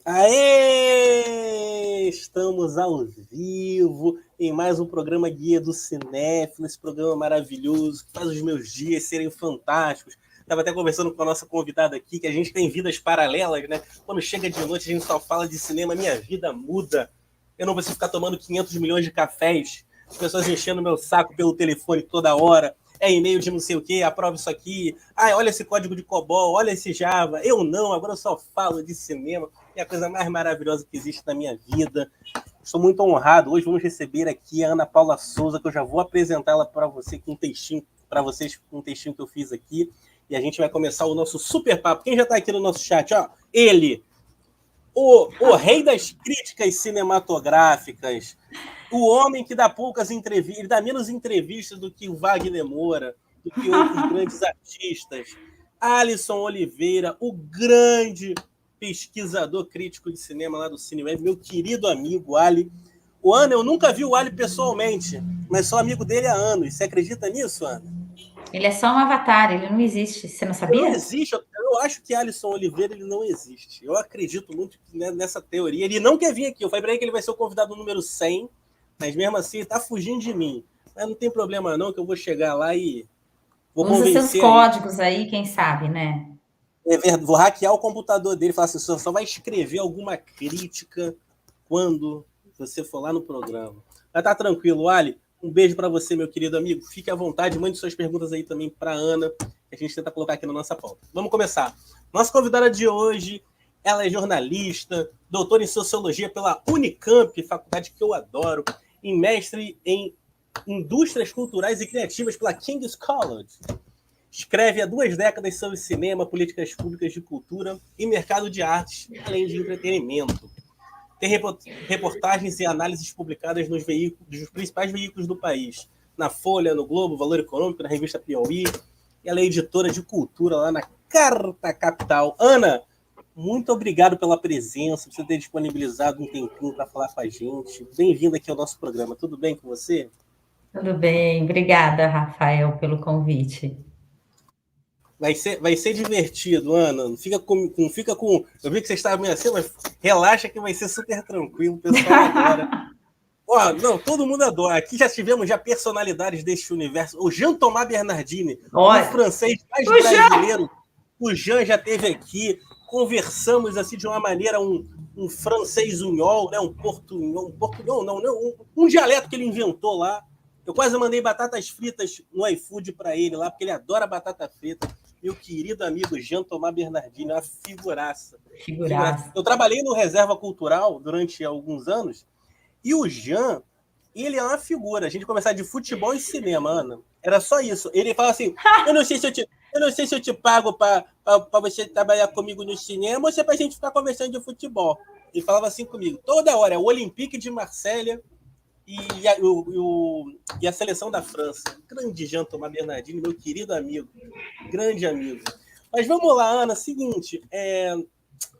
Aê! Estamos ao vivo em mais um programa Guia do Cinéfilo, esse programa maravilhoso que faz os meus dias serem fantásticos. Estava até conversando com a nossa convidada aqui, que a gente tem vidas paralelas, né? Quando chega de noite a gente só fala de cinema, minha vida muda. Eu não preciso ficar tomando 500 milhões de cafés, as pessoas enchendo meu saco pelo telefone toda hora. É e-mail de não sei o que, aprova isso aqui. Ah, olha esse código de COBOL, olha esse Java. Eu não, agora eu só falo de cinema. É a coisa mais maravilhosa que existe na minha vida. Estou muito honrado. Hoje vamos receber aqui a Ana Paula Souza, que eu já vou apresentá-la para você com um textinho, para vocês com um textinho que eu fiz aqui. E a gente vai começar o nosso super papo. Quem já está aqui no nosso chat? Ó, ele, o rei das críticas cinematográficas, o homem que dá poucas entrevistas, ele dá menos entrevistas do que o Wagner Moura, do que outros grandes artistas. Alisson Oliveira, o grande pesquisador crítico de cinema lá do CineWeb, meu querido amigo Ali. O Ana, eu nunca vi o Ali pessoalmente, mas sou amigo dele há anos. Você acredita nisso, Ana? Ele é só um avatar, ele não existe. Você não Ele não sabia? existe. Eu acho que Alisson Oliveira ele não existe. Eu acredito muito nessa teoria. Ele não quer vir aqui. Eu falei para ele que ele vai ser o convidado número 100, mas mesmo assim ele tá fugindo de mim. Mas não tem problema não, que eu vou chegar lá e vou Usa seus convencer aí. códigos aí, quem sabe, né? Vou hackear o computador dele e falar assim, você só vai escrever alguma crítica quando você for lá no programa. Mas tá tranquilo, Ali. Um beijo para você, meu querido amigo. Fique à vontade, mande suas perguntas aí também para Ana, que a gente tenta colocar aqui na nossa pauta. Vamos começar. Nossa convidada de hoje, ela é jornalista, doutora em Sociologia pela Unicamp, faculdade que eu adoro, e mestre em Indústrias Culturais e Criativas pela King's College. Escreve há 2 décadas sobre cinema, políticas públicas de cultura e mercado de artes, além de entretenimento. Tem reportagens e análises publicadas nos principais veículos do país. Na Folha, no Globo, Valor Econômico, na revista Piauí. E ela é editora de cultura lá na Carta Capital. Ana, muito obrigado pela presença, por você ter disponibilizado um tempinho para falar com a gente. Bem-vindo aqui ao nosso programa. Tudo bem com você? Tudo bem, obrigada, Rafael, pelo convite. Vai ser divertido, Ana. Não fica com, não fica com. Eu vi que você estava meio assim, mas relaxa que vai ser super tranquilo. O pessoal adora. Ó, não, todo mundo adora. Aqui já tivemos já personalidades deste universo. O Jean Thomas Bernardini, o Olha, francês mais o Jean! brasileiro. O Jean já esteve aqui. Conversamos assim de uma maneira, um francês unhol, né? Um portunhol, não, um dialeto que ele inventou lá. Eu quase mandei batatas fritas no iFood para ele lá, porque ele adora batata frita. Meu querido amigo Jean Thomas Bernardini, uma figuraça. Figuraça. Eu trabalhei no Reserva Cultural durante alguns anos, e o Jean, ele é uma figura. A gente conversar de futebol e cinema, Ana. Era só isso. Ele fala assim: eu não sei se eu te pago para você trabalhar comigo no cinema ou se é para a gente ficar conversando de futebol. Ele falava assim comigo, toda hora, o Olympique de Marselha e a seleção da França. Grande Jean Thomas Bernardini, meu querido amigo. Grande amigo. Mas vamos lá, Ana. Seguinte,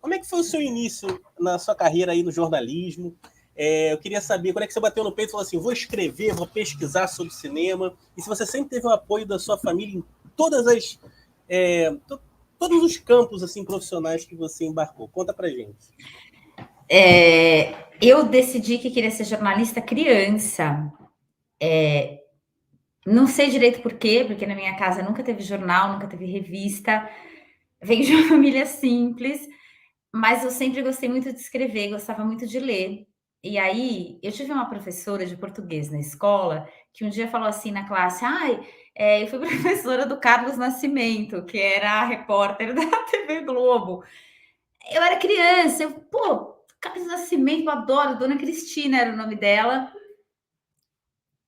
como é que foi o seu início na sua carreira aí no jornalismo? Eu queria saber quando é que você bateu no peito e falou assim, vou escrever, vou pesquisar sobre cinema. E se você sempre teve o apoio da sua família em todas as todos os campos assim profissionais que você embarcou. Conta pra gente. Eu decidi que queria ser jornalista criança. Não sei direito por quê, porque na minha casa nunca teve jornal, nunca teve revista. Venho de uma família simples, mas eu sempre gostei muito de escrever, gostava muito de ler. E aí, eu tive uma professora de português na escola que um dia falou assim na classe: Ai, eu fui professora do Carlos Nascimento, que era a repórter da TV Globo. Eu era criança, Carlos Nascimento, eu adoro, Dona Cristina era o nome dela.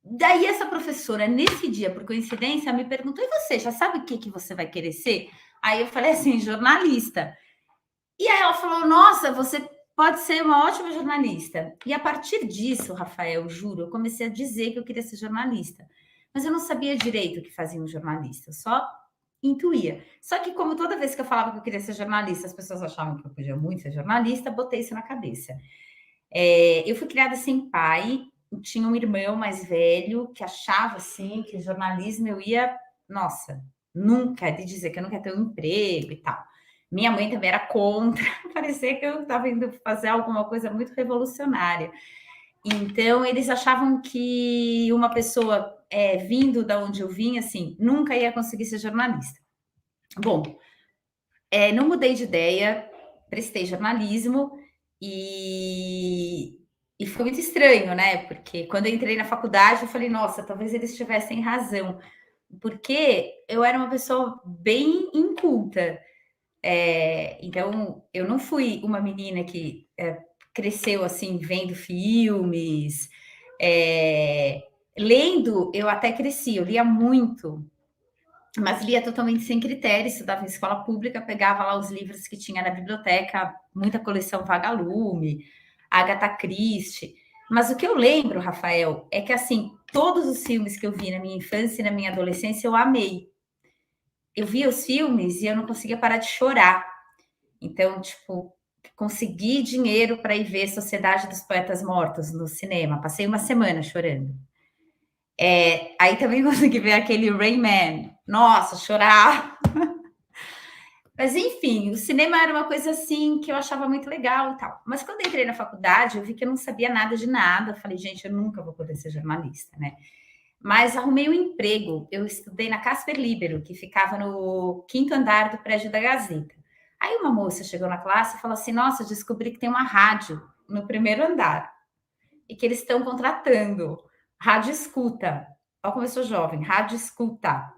Daí essa professora, nesse dia, por coincidência, me perguntou: e você, já sabe o que você vai querer ser? Aí eu falei assim: jornalista. E aí ela falou: nossa, você pode ser uma ótima jornalista. E a partir disso, Rafael, juro, eu comecei a dizer que eu queria ser jornalista. Mas eu não sabia direito o que fazia um jornalista, eu só intuía. Só que, como toda vez que eu falava que eu queria ser jornalista, as pessoas achavam que eu podia muito ser jornalista, botei isso na cabeça. Eu fui criada sem pai, tinha um irmão mais velho que achava assim que jornalismo eu ia, nossa, nunca de dizer que eu não quero ter um emprego e tal. Minha mãe também era contra, parecia que eu estava indo fazer alguma coisa muito revolucionária. Então, eles achavam que uma pessoa vindo da onde eu vim, assim, nunca ia conseguir ser jornalista. Bom, não mudei de ideia, prestei jornalismo e, e foi muito estranho, né? Porque quando eu entrei na faculdade, eu falei, nossa, talvez eles tivessem razão, porque eu era uma pessoa bem inculta. Então, eu não fui uma menina que cresceu assim, vendo filmes, lendo, eu até cresci, eu lia muito, mas lia totalmente sem critério, estudava em escola pública, pegava lá os livros que tinha na biblioteca, muita coleção Vagalume, Agatha Christie. Mas o que eu lembro, Rafael, é que assim, todos os filmes que eu vi na minha infância e na minha adolescência eu amei. Eu via os filmes e eu não conseguia parar de chorar. Então, tipo, consegui dinheiro para ir ver Sociedade dos Poetas Mortos no cinema. Passei uma semana chorando. Aí também consegui ver aquele Rain Man. Nossa, chorar. Mas enfim, o cinema era uma coisa assim que eu achava muito legal e tal. Mas quando entrei na faculdade, eu vi que eu não sabia nada de nada. Falei, gente, eu nunca vou poder ser jornalista, né? Mas arrumei um emprego. Eu estudei na Casper Libero, que ficava no quinto andar do prédio da Gazeta. Aí uma moça chegou na classe e falou assim: Nossa, descobri que tem uma rádio no primeiro andar e que eles estão contratando. Rádio escuta. Olha como eu sou jovem, rádio escuta.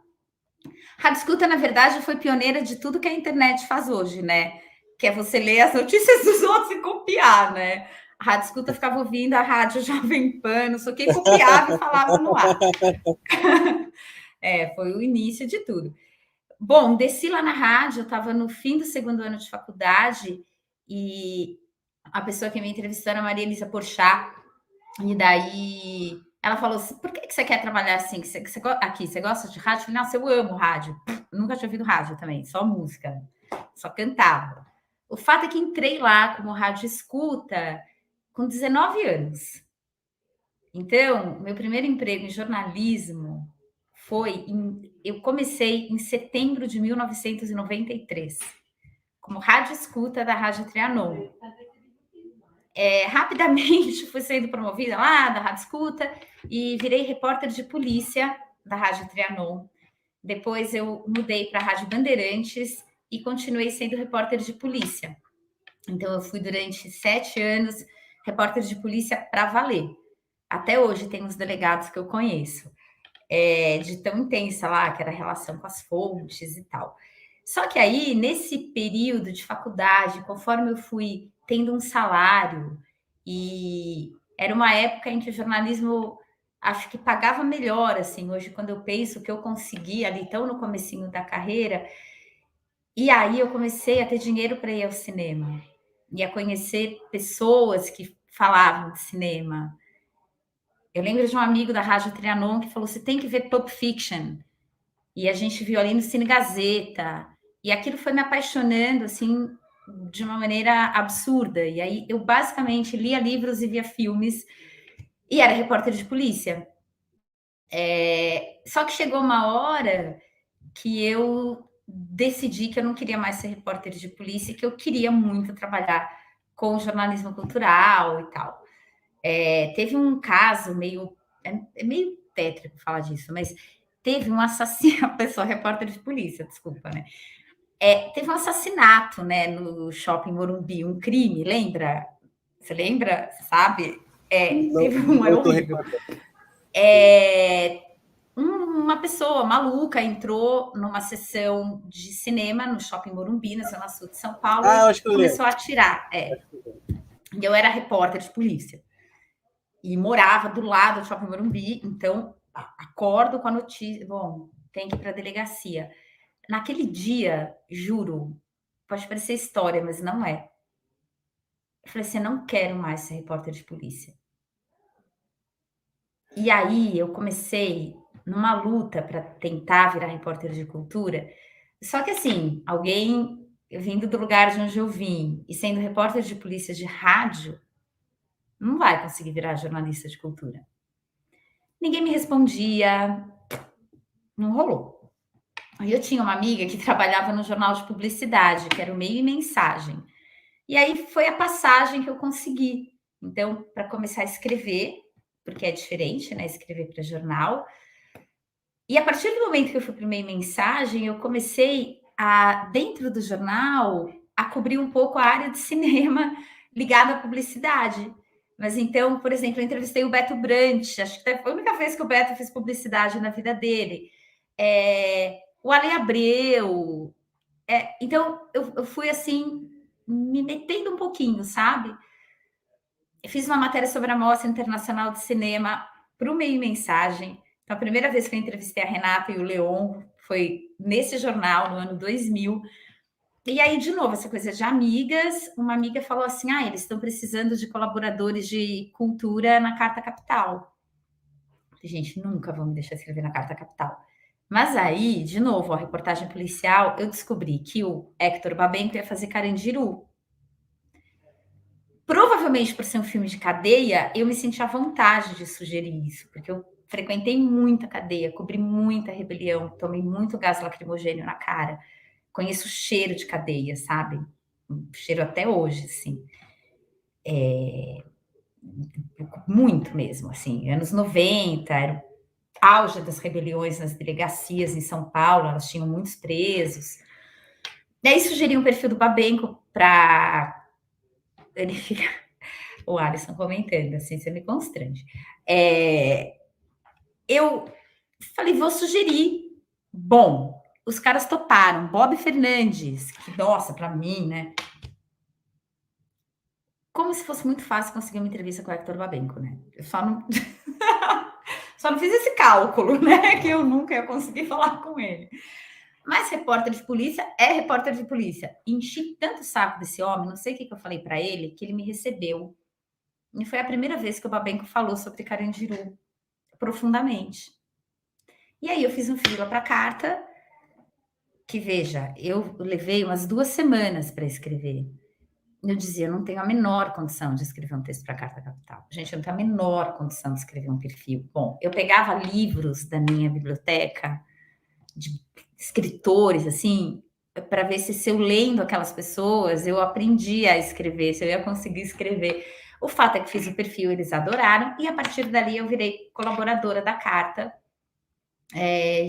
Rádio escuta, na verdade, foi pioneira de tudo que a internet faz hoje, né? Que é você ler as notícias dos outros e copiar, né? A rádio escuta ficava ouvindo a rádio Jovem Pan, não sei o que, copiava e falava no ar. Foi o início de tudo. Bom, desci lá na rádio, eu estava no fim do segundo ano de faculdade e a pessoa que me entrevistou era a Maria Elisa Porchat, e daí ela falou assim, por que você quer trabalhar assim? Aqui, você gosta de rádio? Eu falei, nossa, eu amo rádio. Nunca tinha ouvido rádio também, só música, só cantava. O fato é que entrei lá como rádio escuta com 19 anos. Então, meu primeiro emprego em jornalismo eu comecei em setembro de 1993, como rádio escuta da Rádio Trianon. Rapidamente fui sendo promovida lá da Rádio Escuta e virei repórter de polícia da Rádio Trianon. Depois eu mudei para a Rádio Bandeirantes e continuei sendo repórter de polícia. Então eu fui durante 7 anos repórter de polícia para valer. Até hoje tem uns delegados que eu conheço. De tão intensa lá, que era a relação com as fontes e tal. Só que aí, nesse período de faculdade, conforme eu fui tendo um salário, e era uma época em que o jornalismo acho que pagava melhor, assim, hoje quando eu penso que eu consegui ali tão no comecinho da carreira, e aí eu comecei a ter dinheiro para ir ao cinema, e a conhecer pessoas que falavam de cinema. Eu lembro de um amigo da Rádio Trianon que falou: você tem que ver Pulp Fiction. E a gente viu ali no Cine Gazeta. E aquilo foi me apaixonando, assim, de uma maneira absurda. E aí eu basicamente lia livros e via filmes e era repórter de polícia. Só que chegou uma hora que eu decidi que eu não queria mais ser repórter de polícia, que eu queria muito trabalhar com jornalismo cultural e tal. Teve um caso meio tétrico falar disso, mas teve um assassino, pessoal, repórter de polícia, desculpa, né? Teve um assassinato, né, no Shopping Morumbi, um crime, lembra? Você lembra? Sabe? Teve um, é horrível. Uma pessoa maluca entrou numa sessão de cinema no Shopping Morumbi, na Zona Sul de São Paulo, e começou a atirar. E eu era repórter de polícia. E morava do lado do Shopping Morumbi, então acordo com a notícia, bom, tem que ir para a delegacia. Naquele dia, juro, pode parecer história, mas não é. Eu falei assim, eu não quero mais ser repórter de polícia. E aí eu comecei numa luta para tentar virar repórter de cultura. Só que assim, alguém vindo do lugar de onde eu vim e sendo repórter de polícia de rádio, não vai conseguir virar jornalista de cultura. Ninguém me respondia, não rolou. E eu tinha uma amiga que trabalhava no jornal de publicidade, que era o Meio e Mensagem. E aí foi a passagem que eu consegui. Então, para começar a escrever, porque é diferente, né? Escrever para jornal. E a partir do momento que eu fui para o Meio e Mensagem, eu comecei a, dentro do jornal, a cobrir um pouco a área de cinema ligada à publicidade. Mas então, por exemplo, eu entrevistei o Beto Brant, acho que foi a única vez que o Beto fez publicidade na vida dele. O Ale Abreu. Então, eu fui assim, me metendo um pouquinho, sabe? Eu fiz uma matéria sobre a Mostra Internacional de Cinema para o Meio e Mensagem. Então, a primeira vez que eu entrevistei a Renata e o Leon foi nesse jornal, no ano 2000. E aí, de novo, essa coisa de amigas, uma amiga falou assim, eles estão precisando de colaboradores de cultura na Carta Capital. Gente, nunca vão me deixar escrever na Carta Capital. Mas aí, de novo, a reportagem policial, eu descobri que o Hector Babenco ia fazer Carandiru. Provavelmente por ser um filme de cadeia, eu me senti à vontade de sugerir isso, porque eu frequentei muita cadeia, cobri muita rebelião, tomei muito gás lacrimogênio na cara. Conheço o cheiro de cadeia, sabe? Um cheiro até hoje, assim. Muito mesmo, assim. Anos 90, era o auge das rebeliões nas delegacias em São Paulo, elas tinham muitos presos. Daí sugeri um perfil do Babenco para ele ficar. O Alisson comentando, assim, você me constrange. Eu falei, vou sugerir. Bom, os caras toparam. Bob Fernandes, que, nossa, para mim, né? Como se fosse muito fácil conseguir uma entrevista com o Hector Babenco, né? Eu só não, só não fiz esse cálculo, né? Que eu nunca ia conseguir falar com ele. Mas repórter de polícia é repórter de polícia. Enchi tanto o saco desse homem, não sei o que eu falei para ele, que ele me recebeu. E foi a primeira vez que o Babenco falou sobre Carandiru profundamente. E aí eu fiz um fila para a carta, que veja, eu levei umas 2 semanas para escrever. Eu dizia, eu não tenho a menor condição de escrever um texto para a Carta Capital. Gente, eu não tenho a menor condição de escrever um perfil. Bom, eu pegava livros da minha biblioteca, de escritores, assim, para ver se eu lendo aquelas pessoas, eu aprendia a escrever, se eu ia conseguir escrever. O fato é que fiz o perfil, eles adoraram, e a partir dali eu virei colaboradora da Carta,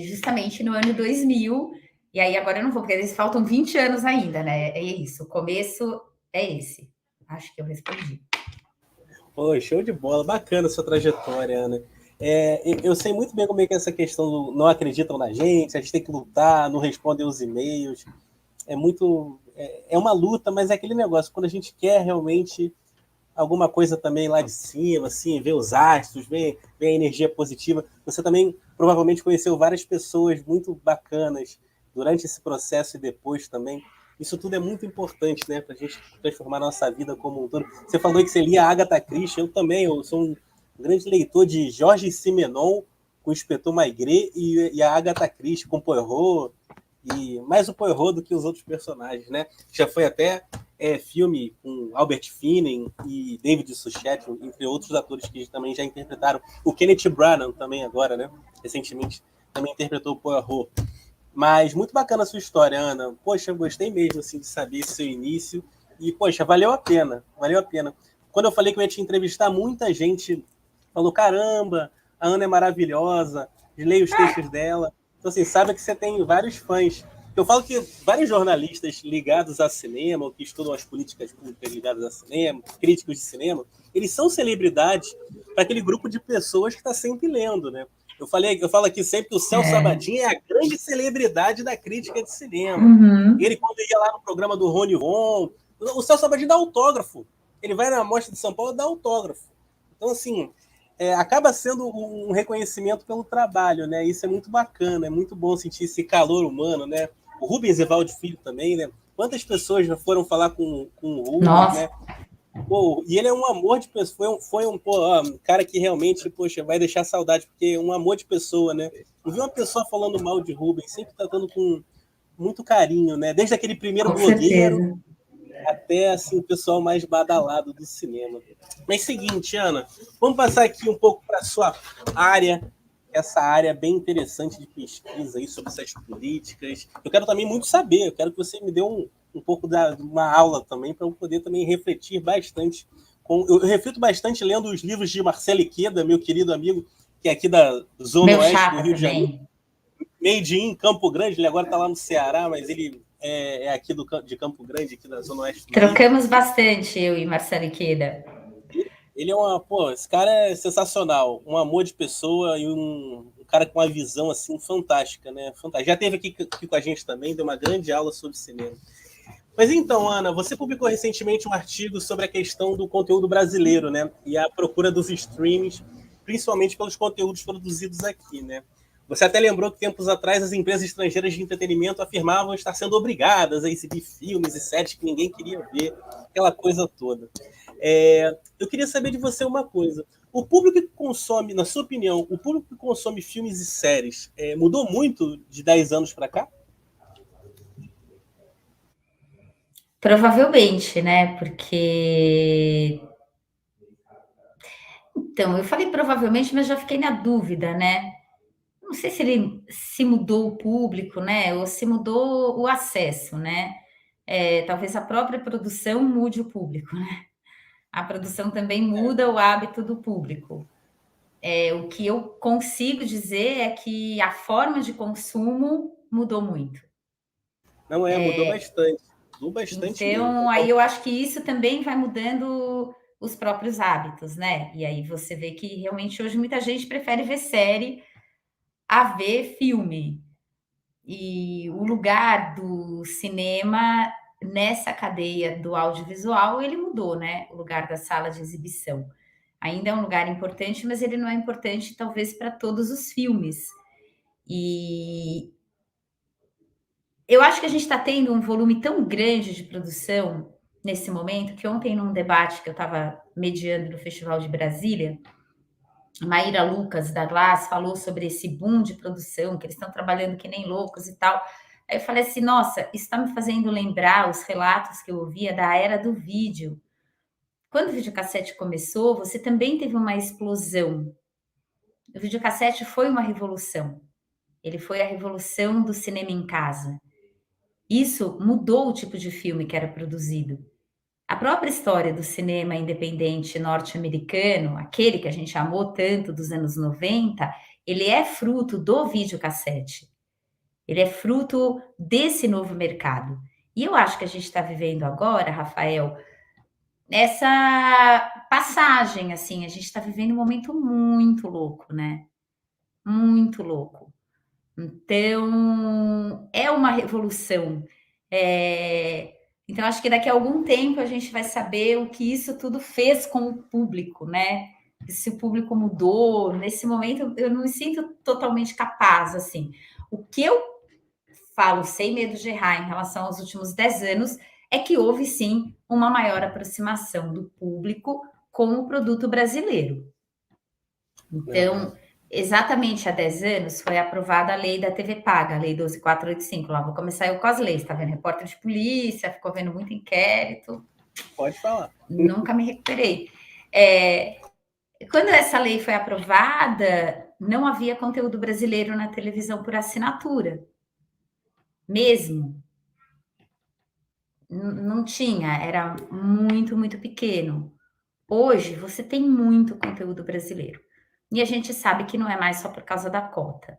justamente no ano 2000, e aí agora eu não vou, porque eles faltam 20 anos ainda, né? É isso, o começo é esse. Acho que eu respondi. Pô, show de bola, bacana a sua trajetória, Ana. Eu sei muito bem como é que é essa questão do não acreditam na gente, a gente tem que lutar, não respondem os e-mails. É uma luta, mas é aquele negócio, quando a gente quer realmente alguma coisa também lá de cima, assim, ver os astros, ver a energia positiva. Você também provavelmente conheceu várias pessoas muito bacanas durante esse processo e depois também. Isso tudo é muito importante, né, para a gente transformar a nossa vida como um todo. Você falou que você lia Agatha Christie, eu também, eu sou um grande leitor de Jorge Simenon, com o Inspetor Maigret, e a Agatha Christie com Poirot, e mais o Poirot do que os outros personagens, né? Já foi até filme com Albert Finney e David Suchet, entre outros atores que também já interpretaram. O Kenneth Branagh também agora, né? Recentemente também interpretou o Poirot. Mas muito bacana a sua história, Ana. Poxa, eu gostei mesmo assim, de saber seu início. E, poxa, valeu a pena. Valeu a pena. Quando eu falei que eu ia te entrevistar, muita gente falou, caramba, a Ana é maravilhosa, leio os textos dela. Então, assim, sabe que você tem vários fãs. Eu falo que vários jornalistas ligados a cinema, ou que estudam as políticas públicas ligadas a cinema, críticos de cinema, eles são celebridades para aquele grupo de pessoas que está sempre lendo, né? Eu falo aqui sempre que o Celso Sabatini é a grande celebridade da crítica de cinema. Uhum. Ele, quando ia lá no programa do Rony Von, o Celso Sabatini dá autógrafo. Ele vai na Mostra de São Paulo e dá autógrafo. Então, assim, acaba sendo um reconhecimento pelo trabalho, né? Isso é muito bacana, é muito bom sentir esse calor humano, né? O Rubens Evaldo Filho também, né? Quantas pessoas já foram falar com o Rubens, Nossa. né? Pô, e ele é um amor de pessoa, foi um cara que realmente, poxa, vai deixar saudade, porque é um amor de pessoa, né? Não vi uma pessoa falando mal de Rubens, sempre tratando com muito carinho, né? Desde aquele primeiro Com blogueiro certeza. até assim, o pessoal mais badalado do cinema. Mas seguinte, Ana, vamos passar aqui um pouco para a sua área. essa área bem interessante de pesquisa aí sobre essas políticas. Eu quero também muito saber, eu quero que você me dê um pouco uma aula também, para eu poder também refletir bastante. Eu reflito bastante lendo os livros de Marcelo Iqueda, meu querido amigo, que é aqui da Zona Meu Oeste do chapa Rio de Janeiro. também. Made in Campo Grande, ele agora está lá no Ceará, mas ele é aqui de Campo Grande, aqui da Zona Oeste do Rio. Trocamos bastante, eu e Marcelo Iqueda. Ele é esse cara é sensacional, um amor de pessoa e um cara com uma visão assim fantástica, né? Fantástica. Já esteve aqui com a gente também, deu uma grande aula sobre cinema. Mas então, Ana, você publicou recentemente um artigo sobre a questão do conteúdo brasileiro, né? E a procura dos streamings, principalmente pelos conteúdos produzidos aqui, né? Você até lembrou que tempos atrás as empresas estrangeiras de entretenimento afirmavam estar sendo obrigadas a exibir filmes e séries que ninguém queria ver, aquela coisa toda. Eu queria saber de você uma coisa. O público que consome, na sua opinião, o público que consome filmes e séries mudou muito de 10 anos para cá? Provavelmente, né? Porque. Então, eu falei provavelmente, mas já fiquei na dúvida, né? Não sei se ele se mudou o público, né? Ou se mudou o acesso, né? Talvez a própria produção mude o público, né? A produção também muda o hábito do público. O que eu consigo dizer é que a forma de consumo mudou muito. Não mudou bastante. Mudou bastante mesmo. Então, aí eu acho que isso também vai mudando os próprios hábitos, né? E aí você vê que realmente hoje muita gente prefere ver série a ver filme. E o lugar do cinema nessa cadeia do audiovisual, ele mudou, né? O lugar da sala de exibição. Ainda é um lugar importante, mas ele não é importante, talvez, para todos os filmes. E eu acho que a gente está tendo um volume tão grande de produção nesse momento, que ontem, num debate que eu estava mediando no Festival de Brasília, Maíra Lucas, da Glass, falou sobre esse boom de produção, que eles estão trabalhando que nem loucos e tal. Aí eu falei assim, nossa, isso está me fazendo lembrar os relatos que eu ouvia da era do vídeo. Quando o videocassete começou, você também teve uma explosão. O videocassete foi uma revolução. Ele foi a revolução do cinema em casa. Isso mudou o tipo de filme que era produzido. A própria história do cinema independente norte-americano, aquele que a gente amou tanto dos anos 90, ele é fruto do videocassete. Ele é fruto desse novo mercado. E eu acho que a gente está vivendo agora, Rafael, essa passagem, assim, a gente está vivendo um momento muito louco, né? Muito louco. Então, é uma revolução. Então, acho que daqui a algum tempo a gente vai saber o que isso tudo fez com o público, né? Se o público mudou. Nesse momento, eu não me sinto totalmente capaz, assim. O que eu falo, sem medo de errar, em relação aos últimos 10 anos, é que houve, sim, uma maior aproximação do público com o produto brasileiro. Então, exatamente há 10 anos foi aprovada a lei da TV Paga, a lei 12.485. Lá vou começar eu com as leis, tá vendo? Repórter de polícia, ficou vendo muito inquérito. Pode falar. Nunca me recuperei. Quando essa lei foi aprovada, não havia conteúdo brasileiro na televisão por assinatura. Mesmo. Não tinha, era muito, muito pequeno. Hoje, você tem muito conteúdo brasileiro. E a gente sabe que não é mais só por causa da cota.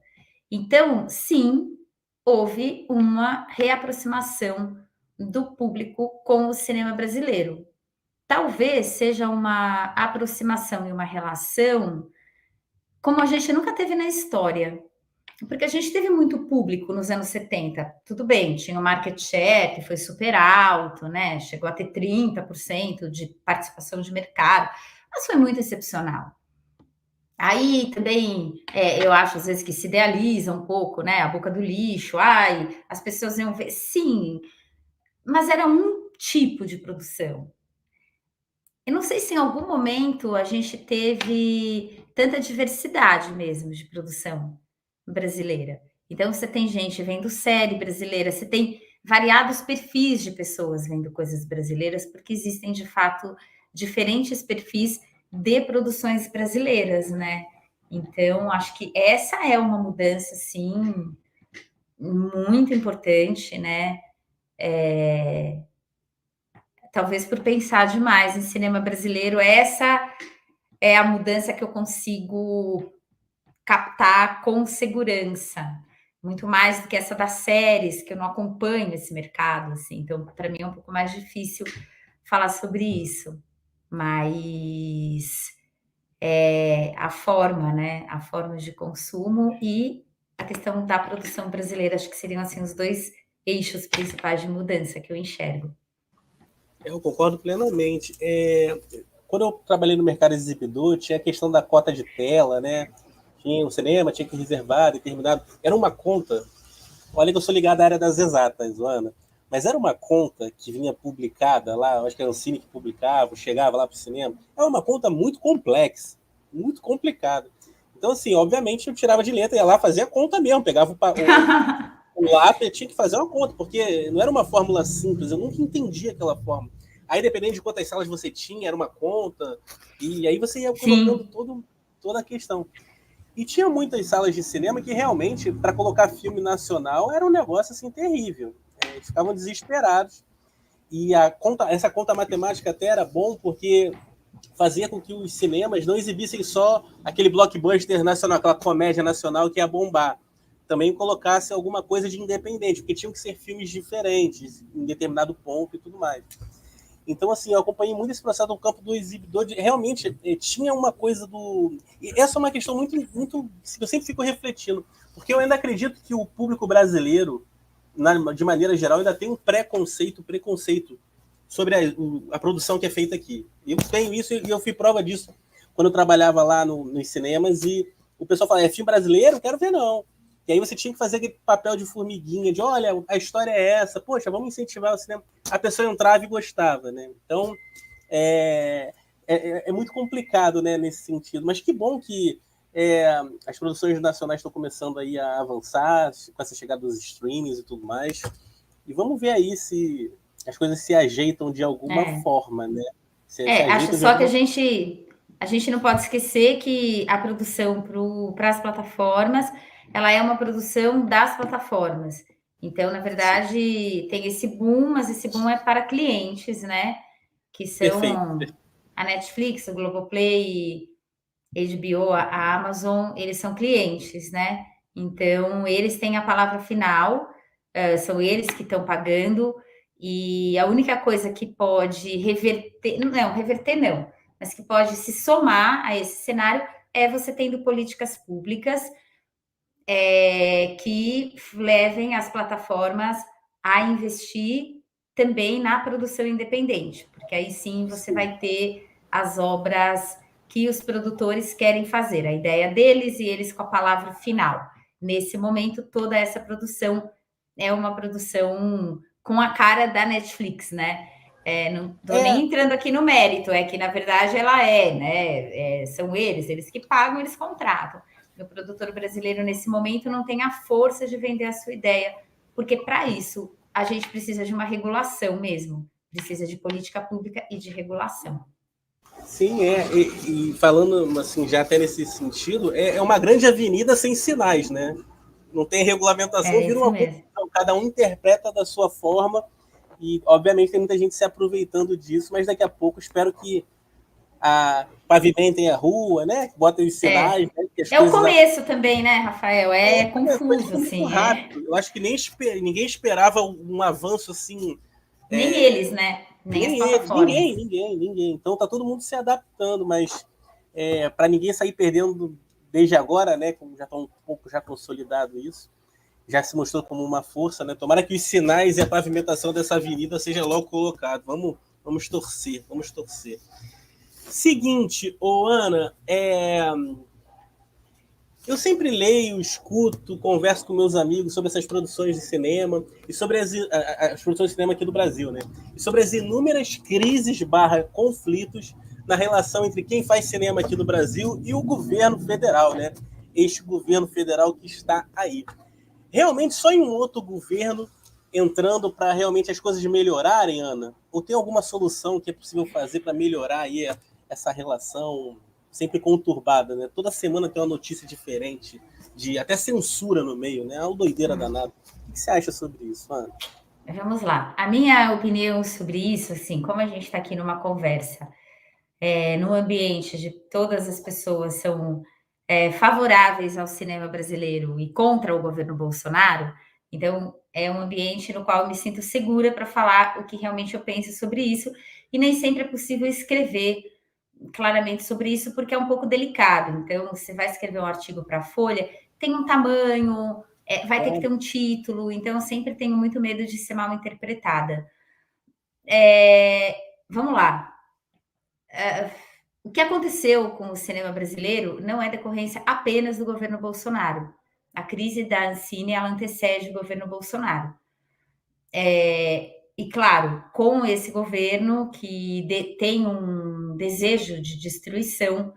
Então, sim, houve uma reaproximação do público com o cinema brasileiro. Talvez seja uma aproximação e uma relação como a gente nunca teve na história. Porque a gente teve muito público nos anos 70. Tudo bem, tinha o market share, que foi super alto, né? Chegou a ter 30% de participação de mercado, mas foi muito excepcional. Aí também eu acho às vezes que se idealiza um pouco, né? A boca do lixo, ai, as pessoas iam ver, sim, mas era um tipo de produção. Eu não sei se em algum momento a gente teve tanta diversidade mesmo de produção brasileira. Então você tem gente vendo série brasileira, você tem variados perfis de pessoas vendo coisas brasileiras, porque existem de fato diferentes perfis de produções brasileiras, né? Então, acho que essa é uma mudança, sim, muito importante, né? Talvez por pensar demais em cinema brasileiro, essa é a mudança que eu consigo captar com segurança, muito mais do que essa das séries, que eu não acompanho esse mercado, assim. Então, para mim é um pouco mais difícil falar sobre isso, mas a forma, né? A forma de consumo e a questão da produção brasileira, acho que seriam assim os dois eixos principais de mudança que eu enxergo. Eu concordo plenamente. Quando eu trabalhei no mercado exibidor, tinha a questão da cota de tela, né? Tinha o cinema, tinha que reservar determinado. Era uma conta. Olha que eu sou ligado à área das exatas, Joana. Mas era uma conta que vinha publicada lá, acho que era o Cine que publicava, chegava lá para o cinema. Era uma conta muito complexa, muito complicada. Então, assim, obviamente eu tirava de letra, ia lá, fazia a conta mesmo, pegava o lápis, tinha que fazer uma conta, porque não era uma fórmula simples, eu nunca entendi aquela fórmula. Aí, dependendo de quantas salas você tinha, era uma conta, e aí você ia colocando Sim, toda a questão. E tinha muitas salas de cinema que realmente, para colocar filme nacional, era um negócio assim terrível. Eles ficavam desesperados. E essa conta matemática até era bom porque fazia com que os cinemas não exibissem só aquele blockbuster nacional, aquela comédia nacional que ia bombar. Também colocasse alguma coisa de independente, porque tinham que ser filmes diferentes em determinado ponto e tudo mais. Então, assim, eu acompanhei muito esse processo do campo do exibidor. Realmente, tinha uma coisa do... E essa é uma questão muito, muito... Eu sempre fico refletindo. Porque eu ainda acredito que o público brasileiro, de maneira geral, ainda tem um preconceito sobre a produção que é feita aqui. Eu tenho isso e eu fui prova disso quando eu trabalhava lá nos cinemas e o pessoal fala, é filme brasileiro? Quero ver, não. E aí você tinha que fazer aquele papel de formiguinha, de olha, a história é essa, poxa, vamos incentivar o cinema. A pessoa entrava e gostava, né? Então, é muito complicado, né, nesse sentido. Mas que bom que as produções nacionais estão começando aí a avançar, com essa chegada dos streamings e tudo mais. E vamos ver aí se as coisas se ajeitam de alguma é. forma, né? Se Acho ajeitam de só que alguma a gente não pode esquecer que a produção para as plataformas, ela é uma produção das plataformas. Então, na Sim, verdade, tem esse boom, mas esse boom é para clientes, né? Que perfeito. são a Netflix, o Globoplay, HBO, a Amazon, eles são clientes, né? Então, eles têm a palavra final, são eles que estão pagando, e a única coisa que pode reverter não, mas que pode se somar a esse cenário é você tendo políticas públicas que levem as plataformas a investir também na produção independente, porque aí sim você Sim. vai ter as obras que os produtores querem fazer, a ideia deles e eles com a palavra final. Nesse momento, toda essa produção é uma produção com a cara da Netflix, né? Não estou nem É, entrando aqui no mérito, é que na verdade ela né? São eles que pagam, eles contratam. O produtor brasileiro, nesse momento, não tem a força de vender a sua ideia, porque para isso a gente precisa de uma regulação mesmo, precisa de política pública e de regulação. sim, e falando assim, já até nesse sentido, é uma grande avenida sem sinais, né? Não tem regulamentação, É vira isso uma mesmo. confusão, cada um interpreta da sua forma e, obviamente, tem muita gente se aproveitando disso, mas daqui a pouco espero que pavimentem a rua, né? Botem os sinais, né? Que as É o coisas começo também, né, Rafael? É começou confuso, tudo muito assim, rápido. Eu acho que ninguém esperava um avanço assim. nem eles, né? Nem as Nem eles, plataformas. ninguém. Então tá todo mundo se adaptando, mas para ninguém sair perdendo desde agora, né? Como já está um pouco já consolidado isso, já se mostrou como uma força, né? Tomara que os sinais e a pavimentação dessa avenida seja logo colocado. Vamos torcer, vamos torcer. Seguinte, ô Ana, eu sempre leio, escuto, converso com meus amigos sobre essas produções de cinema e sobre as produções de cinema aqui do Brasil, né? E sobre as inúmeras crises barra conflitos na relação entre quem faz cinema aqui no Brasil e o governo federal, né? Este governo federal que está aí. Realmente só em um outro governo entrando para realmente as coisas melhorarem, Ana? Ou tem alguma solução que é possível fazer para melhorar aí essa relação? sempre conturbada, né? Toda semana tem uma notícia diferente, de até censura no meio, né? É uma doideira danada. O que você acha sobre isso, Ana? Vamos lá. A minha opinião sobre isso, assim, como a gente está aqui numa conversa, num ambiente de todas as pessoas são favoráveis ao cinema brasileiro e contra o governo Bolsonaro, então é um ambiente no qual eu me sinto segura para falar o que realmente eu penso sobre isso, e nem sempre é possível escrever claramente sobre isso, porque é um pouco delicado. Então, você vai escrever um artigo para a Folha, tem um tamanho, vai ter que ter um título, então eu sempre tenho muito medo de ser mal interpretada. Vamos lá. O que aconteceu com o cinema brasileiro não é decorrência apenas do governo Bolsonaro. A crise da Ancine, ela antecede o governo Bolsonaro. E claro, com esse governo que tem um desejo de destruição,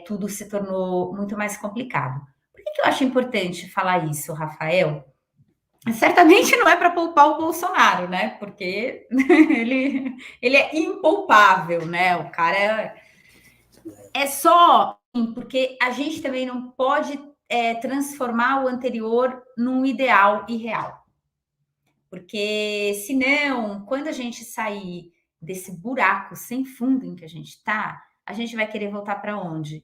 tudo se tornou muito mais complicado. Por que eu acho importante falar isso, Rafael? Certamente não é para poupar o Bolsonaro, né? Porque ele é impoupável, né? O cara é só porque a gente também não pode transformar o anterior num ideal irreal. Porque senão, quando a gente sair desse buraco sem fundo em que a gente está, a gente vai querer voltar para onde?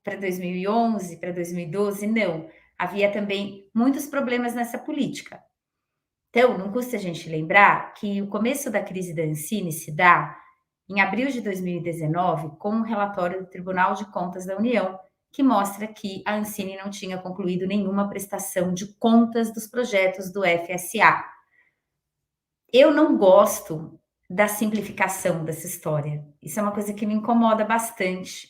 Para 2011, para 2012? Não. Havia também muitos problemas nessa política. Então, não custa a gente lembrar que o começo da crise da Ancine se dá em abril de 2019 com um relatório do Tribunal de Contas da União que mostra que a Ancine não tinha concluído nenhuma prestação de contas dos projetos do FSA. Eu não gosto da simplificação dessa história. Isso é uma coisa que me incomoda bastante.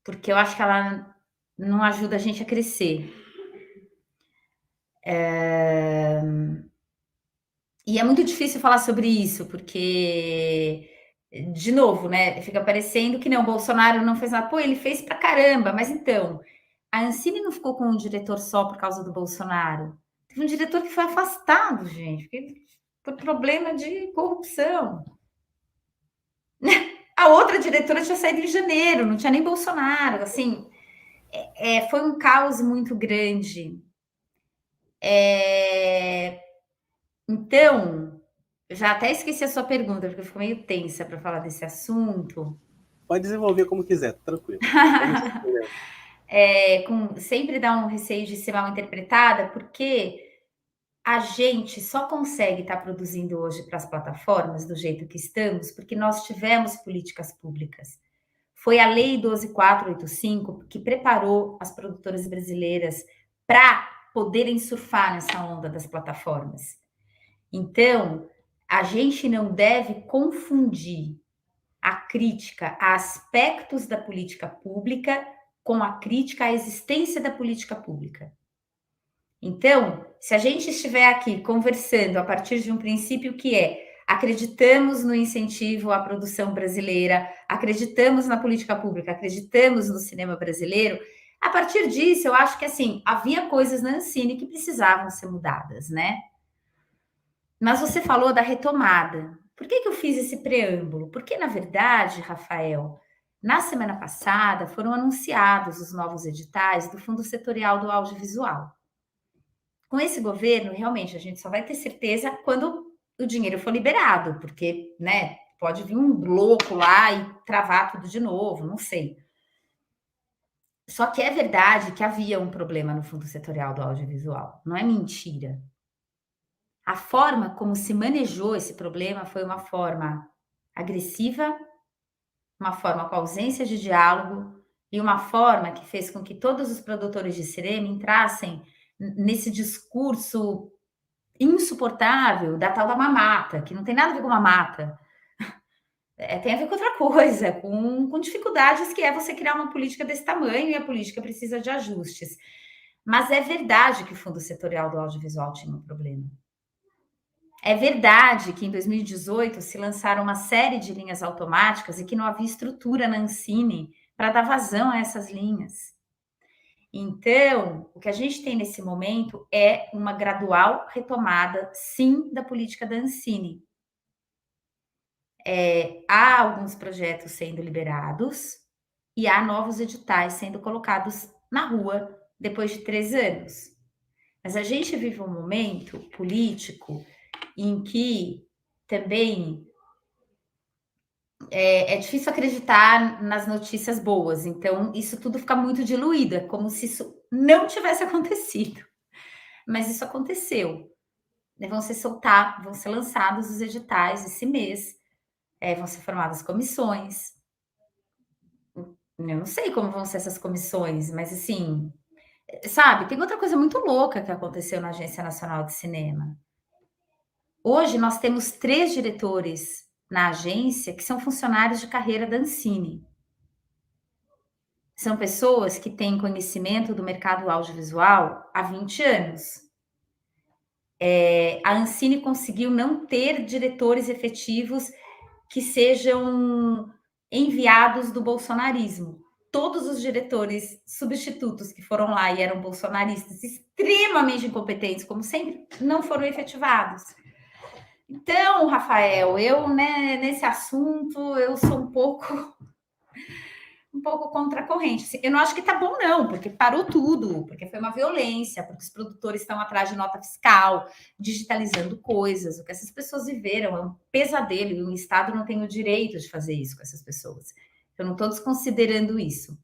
Porque eu acho que ela não ajuda a gente a crescer. E é muito difícil falar sobre isso, porque, de novo, né, fica parecendo que não, o Bolsonaro não fez nada. Pô, ele fez pra caramba, mas então, a Ancine não ficou com um diretor só por causa do Bolsonaro. Teve um diretor que foi afastado, gente, por problema de corrupção. A outra diretora tinha saído em janeiro, não tinha nem Bolsonaro, assim, foi um caos muito grande. Então, eu já até esqueci a sua pergunta, porque eu fico meio tensa para falar desse assunto. Pode desenvolver como quiser, tranquilo. Sempre dá um receio de ser mal interpretada, porque a gente só consegue estar produzindo hoje para as plataformas do jeito que estamos, porque nós tivemos políticas públicas. Foi a Lei 12.485 que preparou as produtoras brasileiras para poderem surfar nessa onda das plataformas. Então, a gente não deve confundir a crítica a aspectos da política pública com a crítica à existência da política pública. Então, se a gente estiver aqui conversando a partir de um princípio que é acreditamos no incentivo à produção brasileira, acreditamos na política pública, acreditamos no cinema brasileiro, a partir disso, eu acho que assim, havia coisas na Ancine que precisavam ser mudadas, né? Mas você falou da retomada. Por que eu fiz esse preâmbulo? Porque, na verdade, Rafael, na semana passada foram anunciados os novos editais do Fundo Setorial do Audiovisual. Com esse governo, realmente, a gente só vai ter certeza quando o dinheiro for liberado, porque, né, pode vir um louco lá e travar tudo de novo, não sei. Só que é verdade que havia um problema no Fundo Setorial do Audiovisual, não é mentira. A forma como se manejou esse problema foi uma forma agressiva, uma forma com ausência de diálogo e uma forma que fez com que todos os produtores de cinema entrassem nesse discurso insuportável da tal da mamata, que não tem nada a ver com mamata. Tem a ver com outra coisa, com dificuldades que é você criar uma política desse tamanho e a política precisa de ajustes. Mas é verdade que o Fundo Setorial do Audiovisual tinha um problema. É verdade que em 2018 se lançaram uma série de linhas automáticas e que não havia estrutura na Ancine para dar vazão a essas linhas. Então, o que a gente tem nesse momento é uma gradual retomada, sim, da política da Ancine. há alguns projetos sendo liberados e há novos editais sendo colocados na rua depois de 3 anos. Mas a gente vive um momento político em que também é difícil acreditar nas notícias boas, então isso tudo fica muito diluído, é como se isso não tivesse acontecido, mas isso aconteceu. Vão ser lançados os editais esse mês, vão ser formadas comissões. Eu não sei como vão ser essas comissões, mas assim, sabe, tem outra coisa muito louca que aconteceu na Agência Nacional de Cinema. Hoje nós temos 3 diretores na agência que são funcionários de carreira da Ancine. São pessoas que têm conhecimento do mercado audiovisual há 20 anos. A Ancine conseguiu não ter diretores efetivos que sejam enviados do bolsonarismo. Todos os diretores substitutos que foram lá e eram bolsonaristas, extremamente incompetentes, como sempre, não foram efetivados. Então, Rafael, eu, né, nesse assunto, eu sou um pouco contra a corrente. Assim, eu não acho que tá bom, não, porque parou tudo, porque foi uma violência, porque os produtores estão atrás de nota fiscal, digitalizando coisas. O que essas pessoas viveram é um pesadelo, e o Estado não tem o direito de fazer isso com essas pessoas. Eu não estou desconsiderando isso.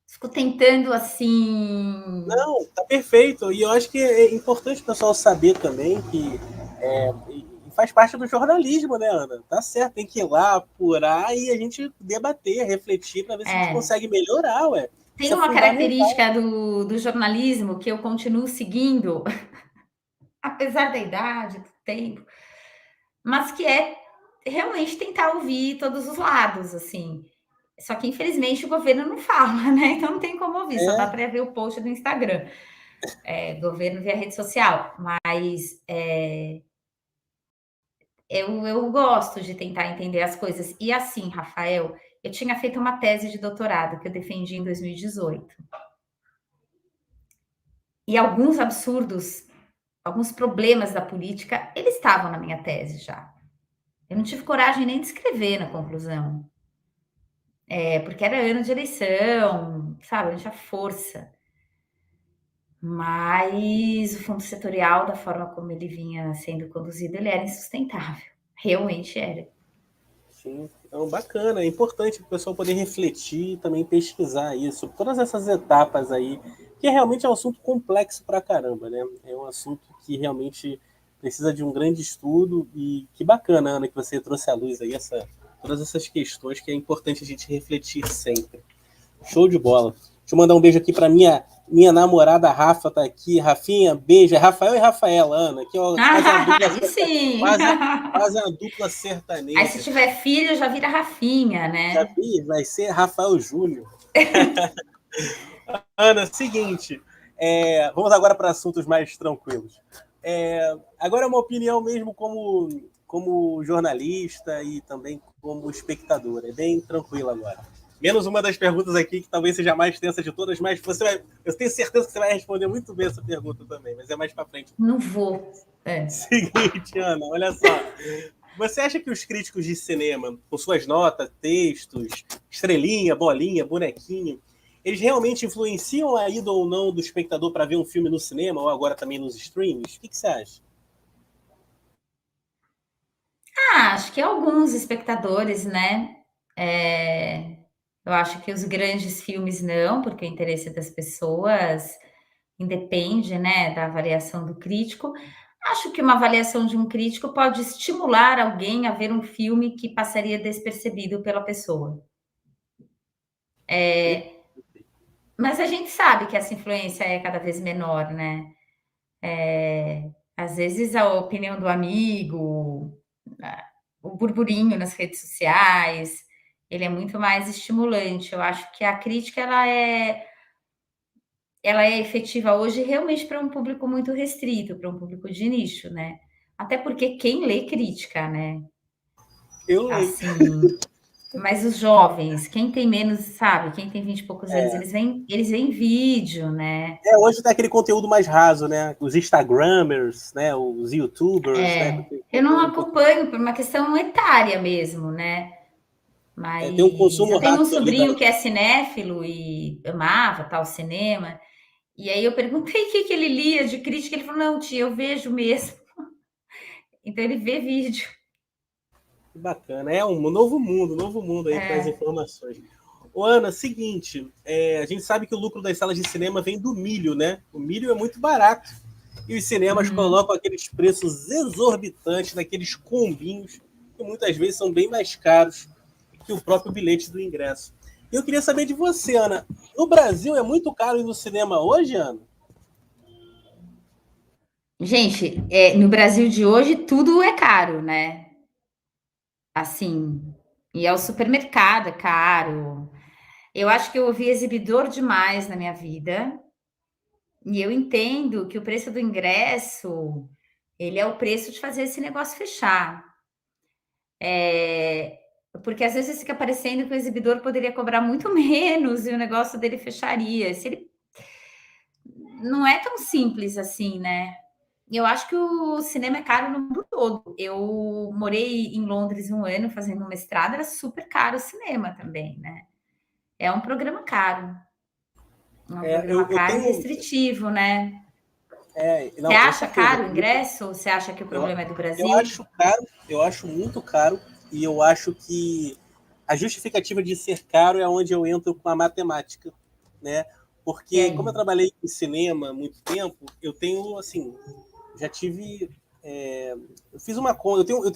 Fico tentando, assim. Não, tá perfeito. E eu acho que é importante o pessoal saber também que faz parte do jornalismo, né, Ana? Tá certo, tem que ir lá, apurar e a gente debater, refletir para ver se a gente consegue melhorar, ué. Tem uma característica do jornalismo que eu continuo seguindo, apesar da idade, do tempo, mas que é realmente tentar ouvir todos os lados, assim. Só que, infelizmente, o governo não fala, né? Então não tem como ouvir, só dá para ver o post do Instagram. Governo via rede social. Mas eu gosto de tentar entender as coisas. E assim, Rafael, eu tinha feito uma tese de doutorado que eu defendi em 2018. E alguns absurdos, alguns problemas da política, eles estavam na minha tese já. Eu não tive coragem nem de escrever na conclusão. Porque era ano de eleição, sabe? Eu não tinha força. Mas o fundo setorial, da forma como ele vinha sendo conduzido, ele era insustentável. Realmente era. Sim, então bacana, é importante o pessoal poder refletir e também pesquisar isso, todas essas etapas aí, que realmente é um assunto complexo pra caramba, né? É um assunto que realmente precisa de um grande estudo e que bacana, Ana, que você trouxe à luz aí todas essas questões que é importante a gente refletir sempre. Show de bola. Deixa eu mandar um beijo aqui para minha namorada Rafa, tá aqui. Rafinha, beijo. É Rafael e Rafaela, Ana. Aqui, ó, Sim! quase uma dupla sertaneja. Aí, se tiver filho, já vira Rafinha, né? Já vi, vai ser Rafael Júnior. Ana, seguinte. Vamos agora para assuntos mais tranquilos. Agora é uma opinião mesmo como jornalista e também como espectador. É bem tranquilo agora. Menos uma das perguntas aqui, que talvez seja a mais tensa de todas, mas eu tenho certeza que você vai responder muito bem essa pergunta também, mas é mais para frente. Não vou. Seguinte, Ana, olha só. Você acha que os críticos de cinema, com suas notas, textos, estrelinha, bolinha, bonequinho, eles realmente influenciam a ida ou não do espectador para ver um filme no cinema ou agora também nos streams? O que você acha? Acho que alguns espectadores, né? Eu acho que os grandes filmes não, porque o interesse das pessoas independe, né, da avaliação do crítico. Acho que uma avaliação de um crítico pode estimular alguém a ver um filme que passaria despercebido pela pessoa. Mas a gente sabe que essa influência é cada vez menor, né? Às vezes a opinião do amigo, o burburinho nas redes sociais, ele é muito mais estimulante. Eu acho que a crítica ela é efetiva hoje realmente para um público muito restrito, para um público de nicho, né? Até porque quem lê crítica, né? Eu leio. Assim, mas os jovens, quem tem menos, sabe, quem tem 20 e poucos anos, eles veem vídeo, né? Hoje tem aquele conteúdo mais raso, né? Os Instagrammers, né? Os YouTubers, né? Eu não acompanho por uma questão etária mesmo, né? Tem um Mas consumo eu tenho um rápido ali da. sobrinho que é cinéfilo e amava tal cinema. E aí eu perguntei o que, que ele lia de crítica. Ele falou: não, tia, eu vejo mesmo. Então ele vê vídeo. Bacana, é um novo mundo aí para as É. informações. Ô, Ana, seguinte, a gente sabe que o lucro das salas de cinema vem do milho, né? O milho é muito barato e os cinemas Uhum. colocam aqueles preços exorbitantes naqueles combinhos que muitas vezes são bem mais caros que o próprio bilhete do ingresso. E eu queria saber de você, Ana. No Brasil é muito caro ir no cinema hoje, Ana? Gente, no Brasil de hoje tudo é caro, né? Assim, e é o supermercado, é caro. Eu acho que eu ouvi exibidor demais na minha vida. E eu entendo que o preço do ingresso, ele é o preço de fazer esse negócio fechar. Porque às vezes fica parecendo que o exibidor poderia cobrar muito menos e o negócio dele fecharia. Se ele não é tão simples assim, né? Eu acho que o cinema é caro no mundo todo. Eu morei em Londres um ano fazendo um mestrado, era super caro o cinema também, né? É um programa caro, é um programa Eu caro e tenho. restritivo, né? Você Não, com acha certeza. caro o ingresso? Ou você acha que o Eu, problema é do eu Brasil? acho caro, eu acho muito caro, e eu acho que a justificativa de ser caro é onde eu entro com a matemática, né? E Porque como eu aí? trabalhei em cinema há muito tempo, eu tenho, assim, já tive, eu fiz uma conta, eu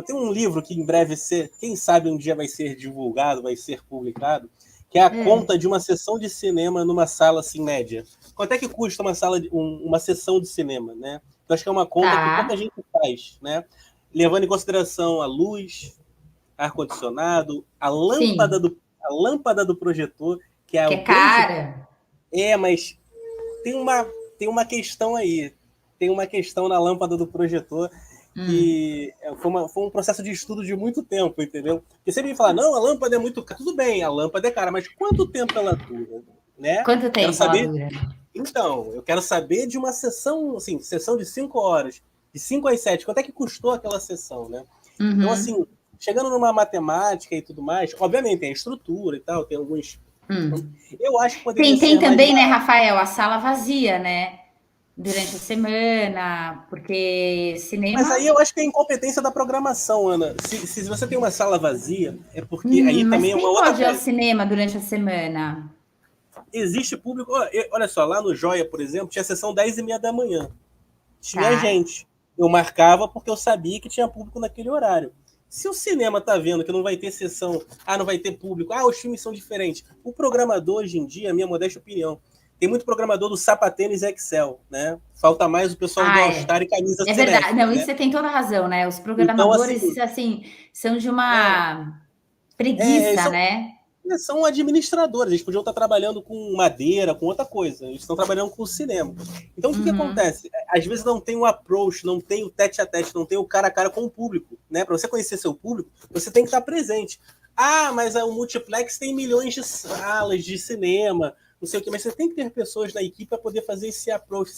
tenho um livro que em breve ser, quem sabe um dia vai ser divulgado, vai ser publicado, que é a É. conta de uma sessão de cinema numa sala assim média. Quanto é que custa uma uma sessão de cinema, né? Eu acho que é uma conta que pouca Tá. gente faz, né? Levando em consideração a luz, ar-condicionado, Sim. a lâmpada do projetor, que é Que o é grande. cara. Mas tem uma, tem uma questão aí. Tem uma questão na lâmpada do projetor Hum. que foi um processo de estudo de muito tempo, entendeu? Porque você me fala, não, a lâmpada é muito cara. Tudo bem, a lâmpada é cara, mas quanto tempo ela dura? Né? Quanto Quero tempo ela saber. dura? Então, eu quero saber de uma sessão, assim, sessão de 5 horas, de 5 às 7. Quanto é que custou aquela sessão, né? Então, Uhum. assim, chegando numa matemática e tudo mais, obviamente tem a estrutura e tal, tem alguns. Hum. Eu acho que poderia Tem ser mais também, né, barato. Rafael, a sala vazia, né? Durante a semana, porque Mas aí cinema. eu acho que é incompetência da programação, Ana. Se você tem uma sala vazia, é porque aí Mas também é uma quem outra pode ir ao coisa. cinema durante a semana? Existe público. Olha só, lá no Joia, por exemplo, tinha sessão 10h30 da manhã. Tinha Tá? gente. Eu marcava porque eu sabia que tinha público naquele horário. Se o cinema tá vendo que não vai ter sessão, não vai ter público, os filmes são diferentes. O programador, hoje em dia, minha modesta opinião, tem muito programador do Sapatênis Excel, né? Falta mais o pessoal do Ah, All é. Star e camisa É verdade. cinéfilo, Não, isso né? você tem toda a razão, né? Os Então, assim, programadores, assim, são de é, uma eles preguiça, são, né? eles são administradores, eles podiam estar trabalhando com madeira, com outra coisa. Eles estão trabalhando com cinema. Então, o que Uhum. acontece? Às vezes não tem o approach, não tem o tete a tete, não tem o cara a cara com o público. Né? Para você conhecer seu público, você tem que estar presente. Mas o multiplex tem milhões de salas de cinema, não sei o que, mas você tem que ter pessoas na equipe para poder fazer esse approach,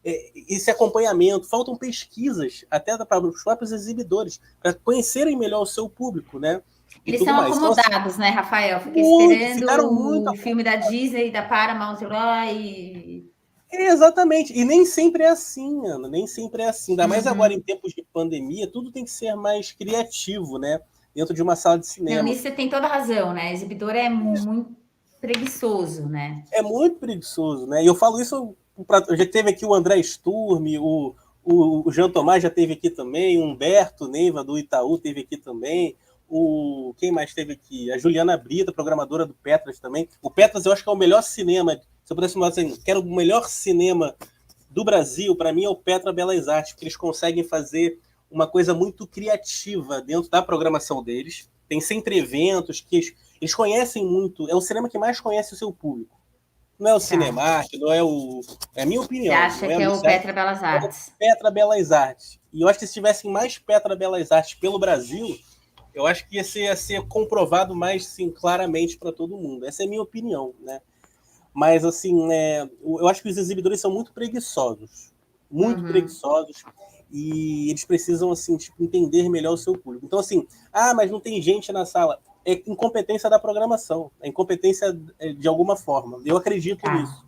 esse acompanhamento. Faltam pesquisas até para os próprios exibidores, para conhecerem melhor o seu público, né? E Eles tudo são mais. Então, assim, acomodados, né, Rafael? Fica muito, esperando ficaram muito. o filme da Disney, da Paramount lá e. Exatamente. E nem sempre é assim, Ana. Nem sempre é assim. Ainda mais agora em Uhum. tempos de pandemia, tudo tem que ser mais criativo, né? Dentro de uma sala de Não, cinema. nisso você tem toda a razão, né? Exibidor é muito preguiçoso, né? É muito preguiçoso, né? E eu falo isso. Já teve aqui o André Sturm, o Jean Tomás já teve aqui também, o Humberto Neiva do Itaú teve aqui também. Quem mais teve aqui? A Juliana Brita, programadora do Petras também. O Petras eu acho que é o melhor cinema. Se eu pudesse falar assim, quero o melhor cinema do Brasil, para mim é o Petra Belas Artes, porque eles conseguem fazer uma coisa muito criativa dentro da programação deles. Tem sempre eventos que eles conhecem muito. É o cinema que mais conhece o seu público. Não é o Tá. Cinemark, não é o. É a minha Você opinião, acha não é que a é minha. o Petra Belas É o Artes? Petra Belas Artes. E eu acho que se tivessem mais Petra Belas Artes pelo Brasil, eu acho que ia ser comprovado mais sim, claramente para todo mundo. Essa é a minha opinião, né? Mas, assim, eu acho que os exibidores são muito preguiçosos. Muito Uhum. preguiçosos. e eles precisam, assim, tipo, entender melhor o seu público. Então, assim, mas não tem gente na sala. É incompetência da programação, é incompetência de alguma forma. Eu acredito Tá. nisso.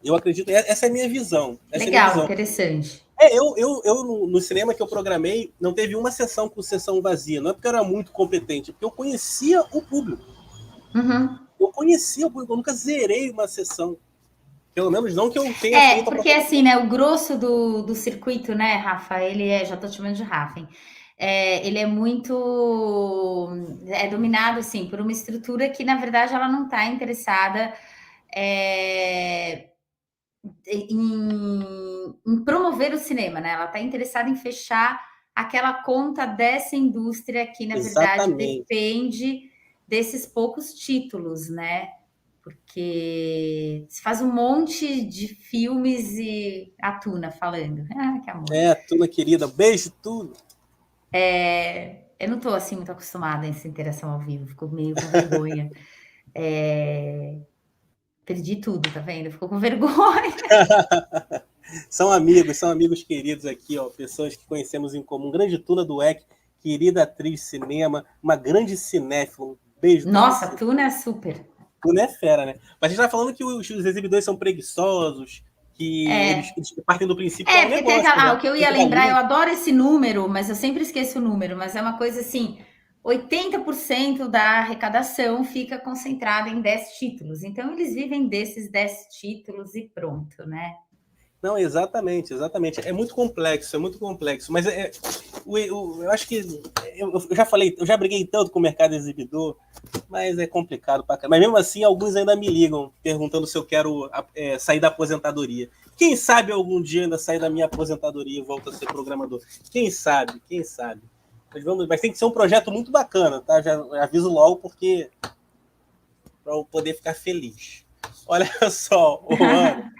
Eu acredito, essa é a minha visão. Essa é a minha Legal, visão. interessante. Eu no cinema que eu programei, não teve uma sessão com sessão vazia. Não é porque eu era muito competente, é porque eu conhecia o público. Uhum. Eu conhecia o público, eu nunca zerei uma sessão. Pelo menos não que eu tenha feito a Porque assim, né, o grosso do circuito, né, Rafa, já tô te chamando de Rafa, hein? Ele é muito dominado assim por uma estrutura que na verdade ela não está interessada em promover o cinema, né? Ela está interessada em fechar aquela conta dessa indústria que na verdade Exatamente. depende desses poucos títulos, né? Porque se faz um monte de filmes e a Tuna falando. Ah, que amor. Tuna querida, beijo, tudo. Eu não estou assim muito acostumada a essa interação ao vivo, fico meio com vergonha. Perdi tudo, tá vendo? Ficou com vergonha. São amigos queridos aqui, ó, pessoas que conhecemos em comum. Grande Tuna do EC, querida atriz de cinema, uma grande cinéfila. Um beijo pra Nossa, você. Tuna é super. Tuna é fera, né? Mas a gente tá falando que os exibidores são preguiçosos, que eles partem do princípio que é um Porque tem negócio, aquela. né? O que eu Tem ia que dar lembrar, eu lucro. adoro esse número, mas eu sempre esqueço o número, mas é uma coisa assim: 80% da arrecadação fica concentrada em 10 títulos. Então, eles vivem desses 10 títulos e pronto, né? Não, exatamente, exatamente. É muito complexo, é muito complexo. Mas eu acho que eu já falei, eu já briguei tanto com o mercado exibidor, mas é complicado pra caramba. Mas mesmo assim, alguns ainda me ligam perguntando se eu quero sair da aposentadoria. Quem sabe algum dia ainda sair da minha aposentadoria e volto a ser programador? Quem sabe, quem sabe. Mas tem que ser um projeto muito bacana, tá? Já aviso logo, porque para eu poder ficar feliz. Olha só, Ana.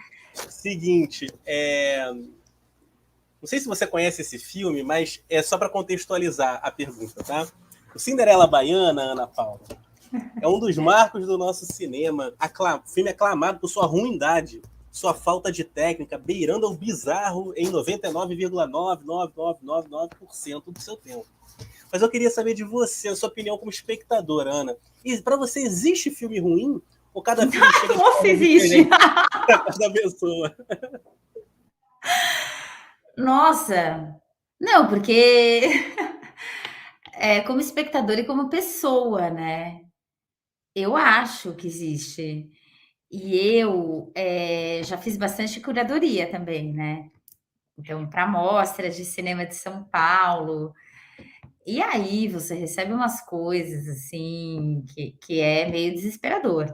Seguinte, não sei se você conhece esse filme, mas é só para contextualizar a pergunta, tá? O Cinderela Baiana, Ana Paula, é um dos marcos do nosso cinema. O filme é aclamado por sua ruindade, sua falta de técnica, beirando ao bizarro em 99,99999% do seu tempo. Mas eu queria saber de você, a sua opinião como espectadora, Ana. E para você, existe filme ruim? Ou cada filme chega de Nossa, forma existe! diferente para cada pessoa? Nossa! Não, porque como espectador e como pessoa, né? Eu acho que existe. E eu já fiz bastante curadoria também, né? Então, para mostras de cinema de São Paulo. E aí você recebe umas coisas assim que é meio desesperador.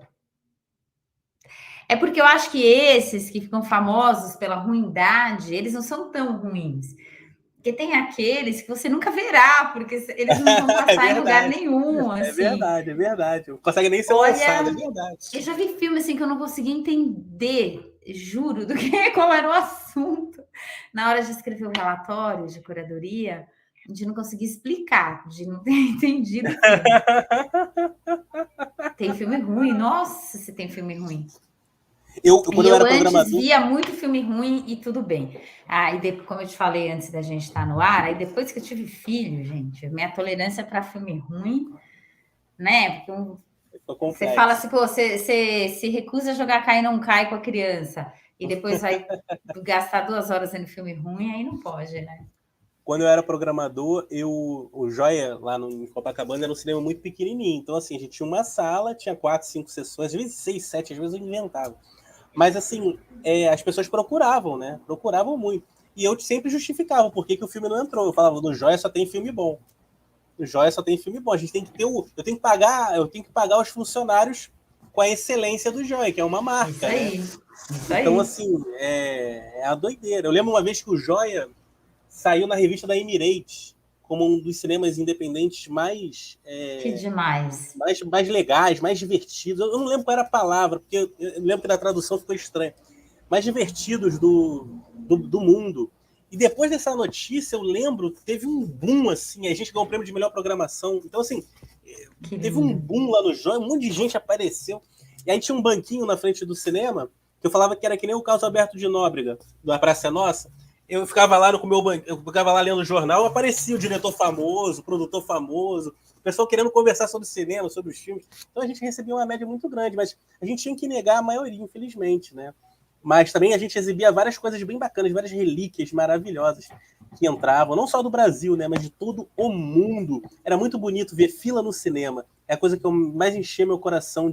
É porque eu acho que esses que ficam famosos pela ruindade, eles não são tão ruins. Porque tem aqueles que você nunca verá, porque eles não vão É passar em lugar verdade. nenhum, É assim. verdade, é verdade. Não consegue nem ser lançado, é Olha, verdade. eu já vi filme assim que eu não conseguia entender, juro, qual era o assunto. Na hora de escrever o relatório de curadoria, de não conseguir explicar, de não ter entendido o filme. Tem filme ruim, nossa, se tem filme ruim. Quando E eu eu era antes programador, via muito filme ruim e tudo bem. Como eu te falei antes da gente estar no ar, aí depois que eu tive filho, gente, minha tolerância para filme ruim, né? Porque foi você fala complexo. assim, pô, você se recusa a jogar Cai Não Cai com a criança e depois vai gastar 2 horas vendo filme ruim, aí não pode, né? Quando eu era programador, o Joia, lá no em Copacabana, era um cinema muito pequenininho. Então, assim, a gente tinha uma sala, tinha 4, 5 sessões, às vezes 6, 7, às vezes eu inventava. Mas, assim, as pessoas procuravam, né? Procuravam muito. E eu sempre justificava por que o filme não entrou. Eu falava, no Joia só tem filme bom. No Joia só tem filme bom. A gente tem que ter eu tenho que pagar os funcionários com a excelência do Joia, que é uma Isso marca, né? aí, isso Então, aí. assim, é a doideira. Eu lembro uma vez que o Joia saiu na revista da Emirates como um dos cinemas independentes Que demais. mais legais, mais divertidos. Eu não lembro qual era a palavra, porque eu lembro que na tradução ficou estranho. Mais divertidos do mundo. E depois dessa notícia, eu lembro que teve um boom, assim, a gente ganhou o prêmio de melhor programação. Então, assim, Que teve um lindo. boom lá no Joia, um monte de gente apareceu. E aí tinha um banquinho na frente do cinema, que eu falava que era que nem o Carlos Alberto de Nóbrega, da Praça é Nossa. Eu ficava lá no meu banco, eu ficava lá lendo o jornal, aparecia o diretor famoso, o produtor famoso, o pessoal querendo conversar sobre cinema, sobre os filmes. Então a gente recebia uma média muito grande, mas a gente tinha que negar a maioria, infelizmente, né? Mas também a gente exibia várias coisas bem bacanas, várias relíquias maravilhosas que entravam, não só do Brasil, né, mas de todo o mundo. Era muito bonito ver fila no cinema. É a coisa que eu mais enchia meu coração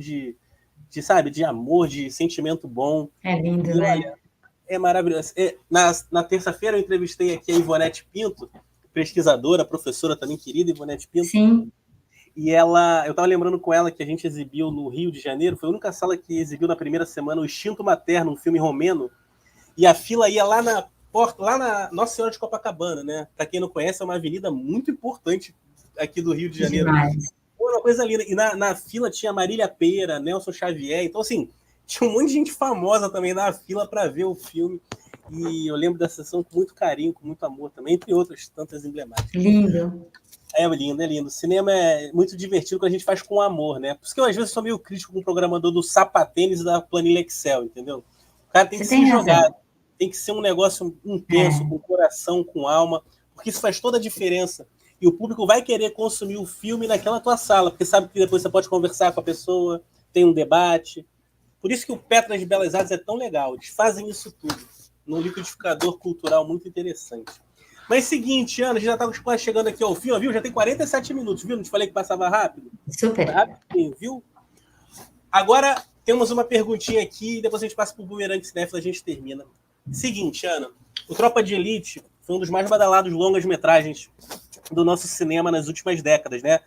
sabe, de amor, de sentimento bom. É lindo, E né? olha, é maravilhoso. Na terça-feira eu entrevistei aqui a Ivonete Pinto, pesquisadora, professora também querida, Ivonete Pinto, Sim. e ela, eu estava lembrando com ela que a gente exibiu no Rio de Janeiro, foi a única sala que exibiu na primeira semana o Instinto Materno, um filme romeno, e a fila ia lá na porta, lá na Nossa Senhora de Copacabana, né? Para quem não conhece, é uma avenida muito importante aqui do Rio de Janeiro. Demais. Foi uma coisa linda. E na fila tinha Marília Pêra, Nelson Xavier. Então, assim, tinha um monte de gente famosa também na fila para ver o filme. E eu lembro da sessão com muito carinho, com muito amor também, entre outras tantas emblemáticas. Lindo. É lindo, é lindo. O cinema é muito divertido quando a gente faz com amor, né? Por isso que eu, às vezes, sou meio crítico com o programador do sapatênis e da planilha Excel, entendeu? O cara tem Você que tem se jogar, razão. tem que ser um negócio intenso, É. com coração, com alma, porque isso faz toda a diferença. E o público vai querer consumir o filme naquela tua sala, porque sabe que depois você pode conversar com a pessoa, tem um debate. Por isso que o Petras de Belas Artes é tão legal. Eles fazem isso tudo num liquidificador cultural muito interessante. Mas seguinte, Ana, a gente já está quase chegando aqui ao fim, ó, viu? Já tem 47 minutos, viu? Não te falei que passava rápido? Foi Super. rapidinho, viu? Agora temos uma perguntinha aqui e depois a gente passa para o Bumerangue Cinéfilo e a gente termina. Seguinte, Ana, o Tropa de Elite foi um dos mais badalados longas-metragens do nosso cinema nas últimas décadas, né?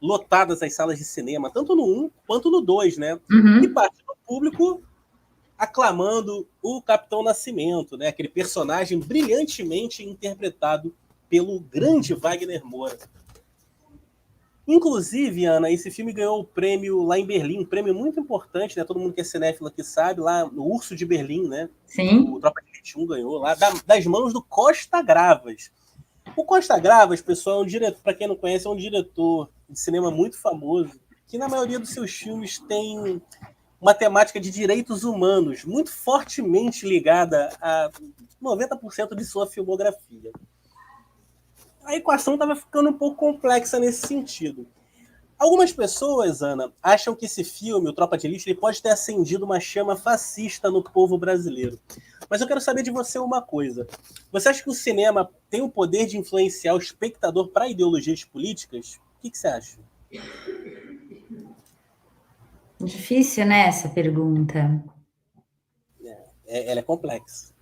Lotadas as salas de cinema, tanto no 1 quanto no 2, né? E Uhum. parte do público aclamando o Capitão Nascimento, né? Aquele personagem brilhantemente interpretado pelo grande Wagner Moura. Inclusive, Ana, esse filme ganhou o prêmio lá em Berlim, um prêmio muito importante, né? Todo mundo que é cinéfilo aqui sabe, lá no Urso de Berlim, né? O Sim. Tropa de Elite 1 ganhou lá, das mãos do Costa Gravas. O Costa Gravas, pessoal, é um diretor, para quem não conhece, é um diretor de cinema muito famoso, que na maioria dos seus filmes tem uma temática de direitos humanos muito fortemente ligada a 90% de sua filmografia. A equação estava ficando um pouco complexa nesse sentido. Algumas pessoas, Ana, acham que esse filme, o Tropa de Elite, ele pode ter acendido uma chama fascista no povo brasileiro. Mas eu quero saber de você uma coisa. Você acha que o cinema tem o poder de influenciar o espectador para ideologias políticas? O que você acha? Difícil, né, essa pergunta. Ela é complexa.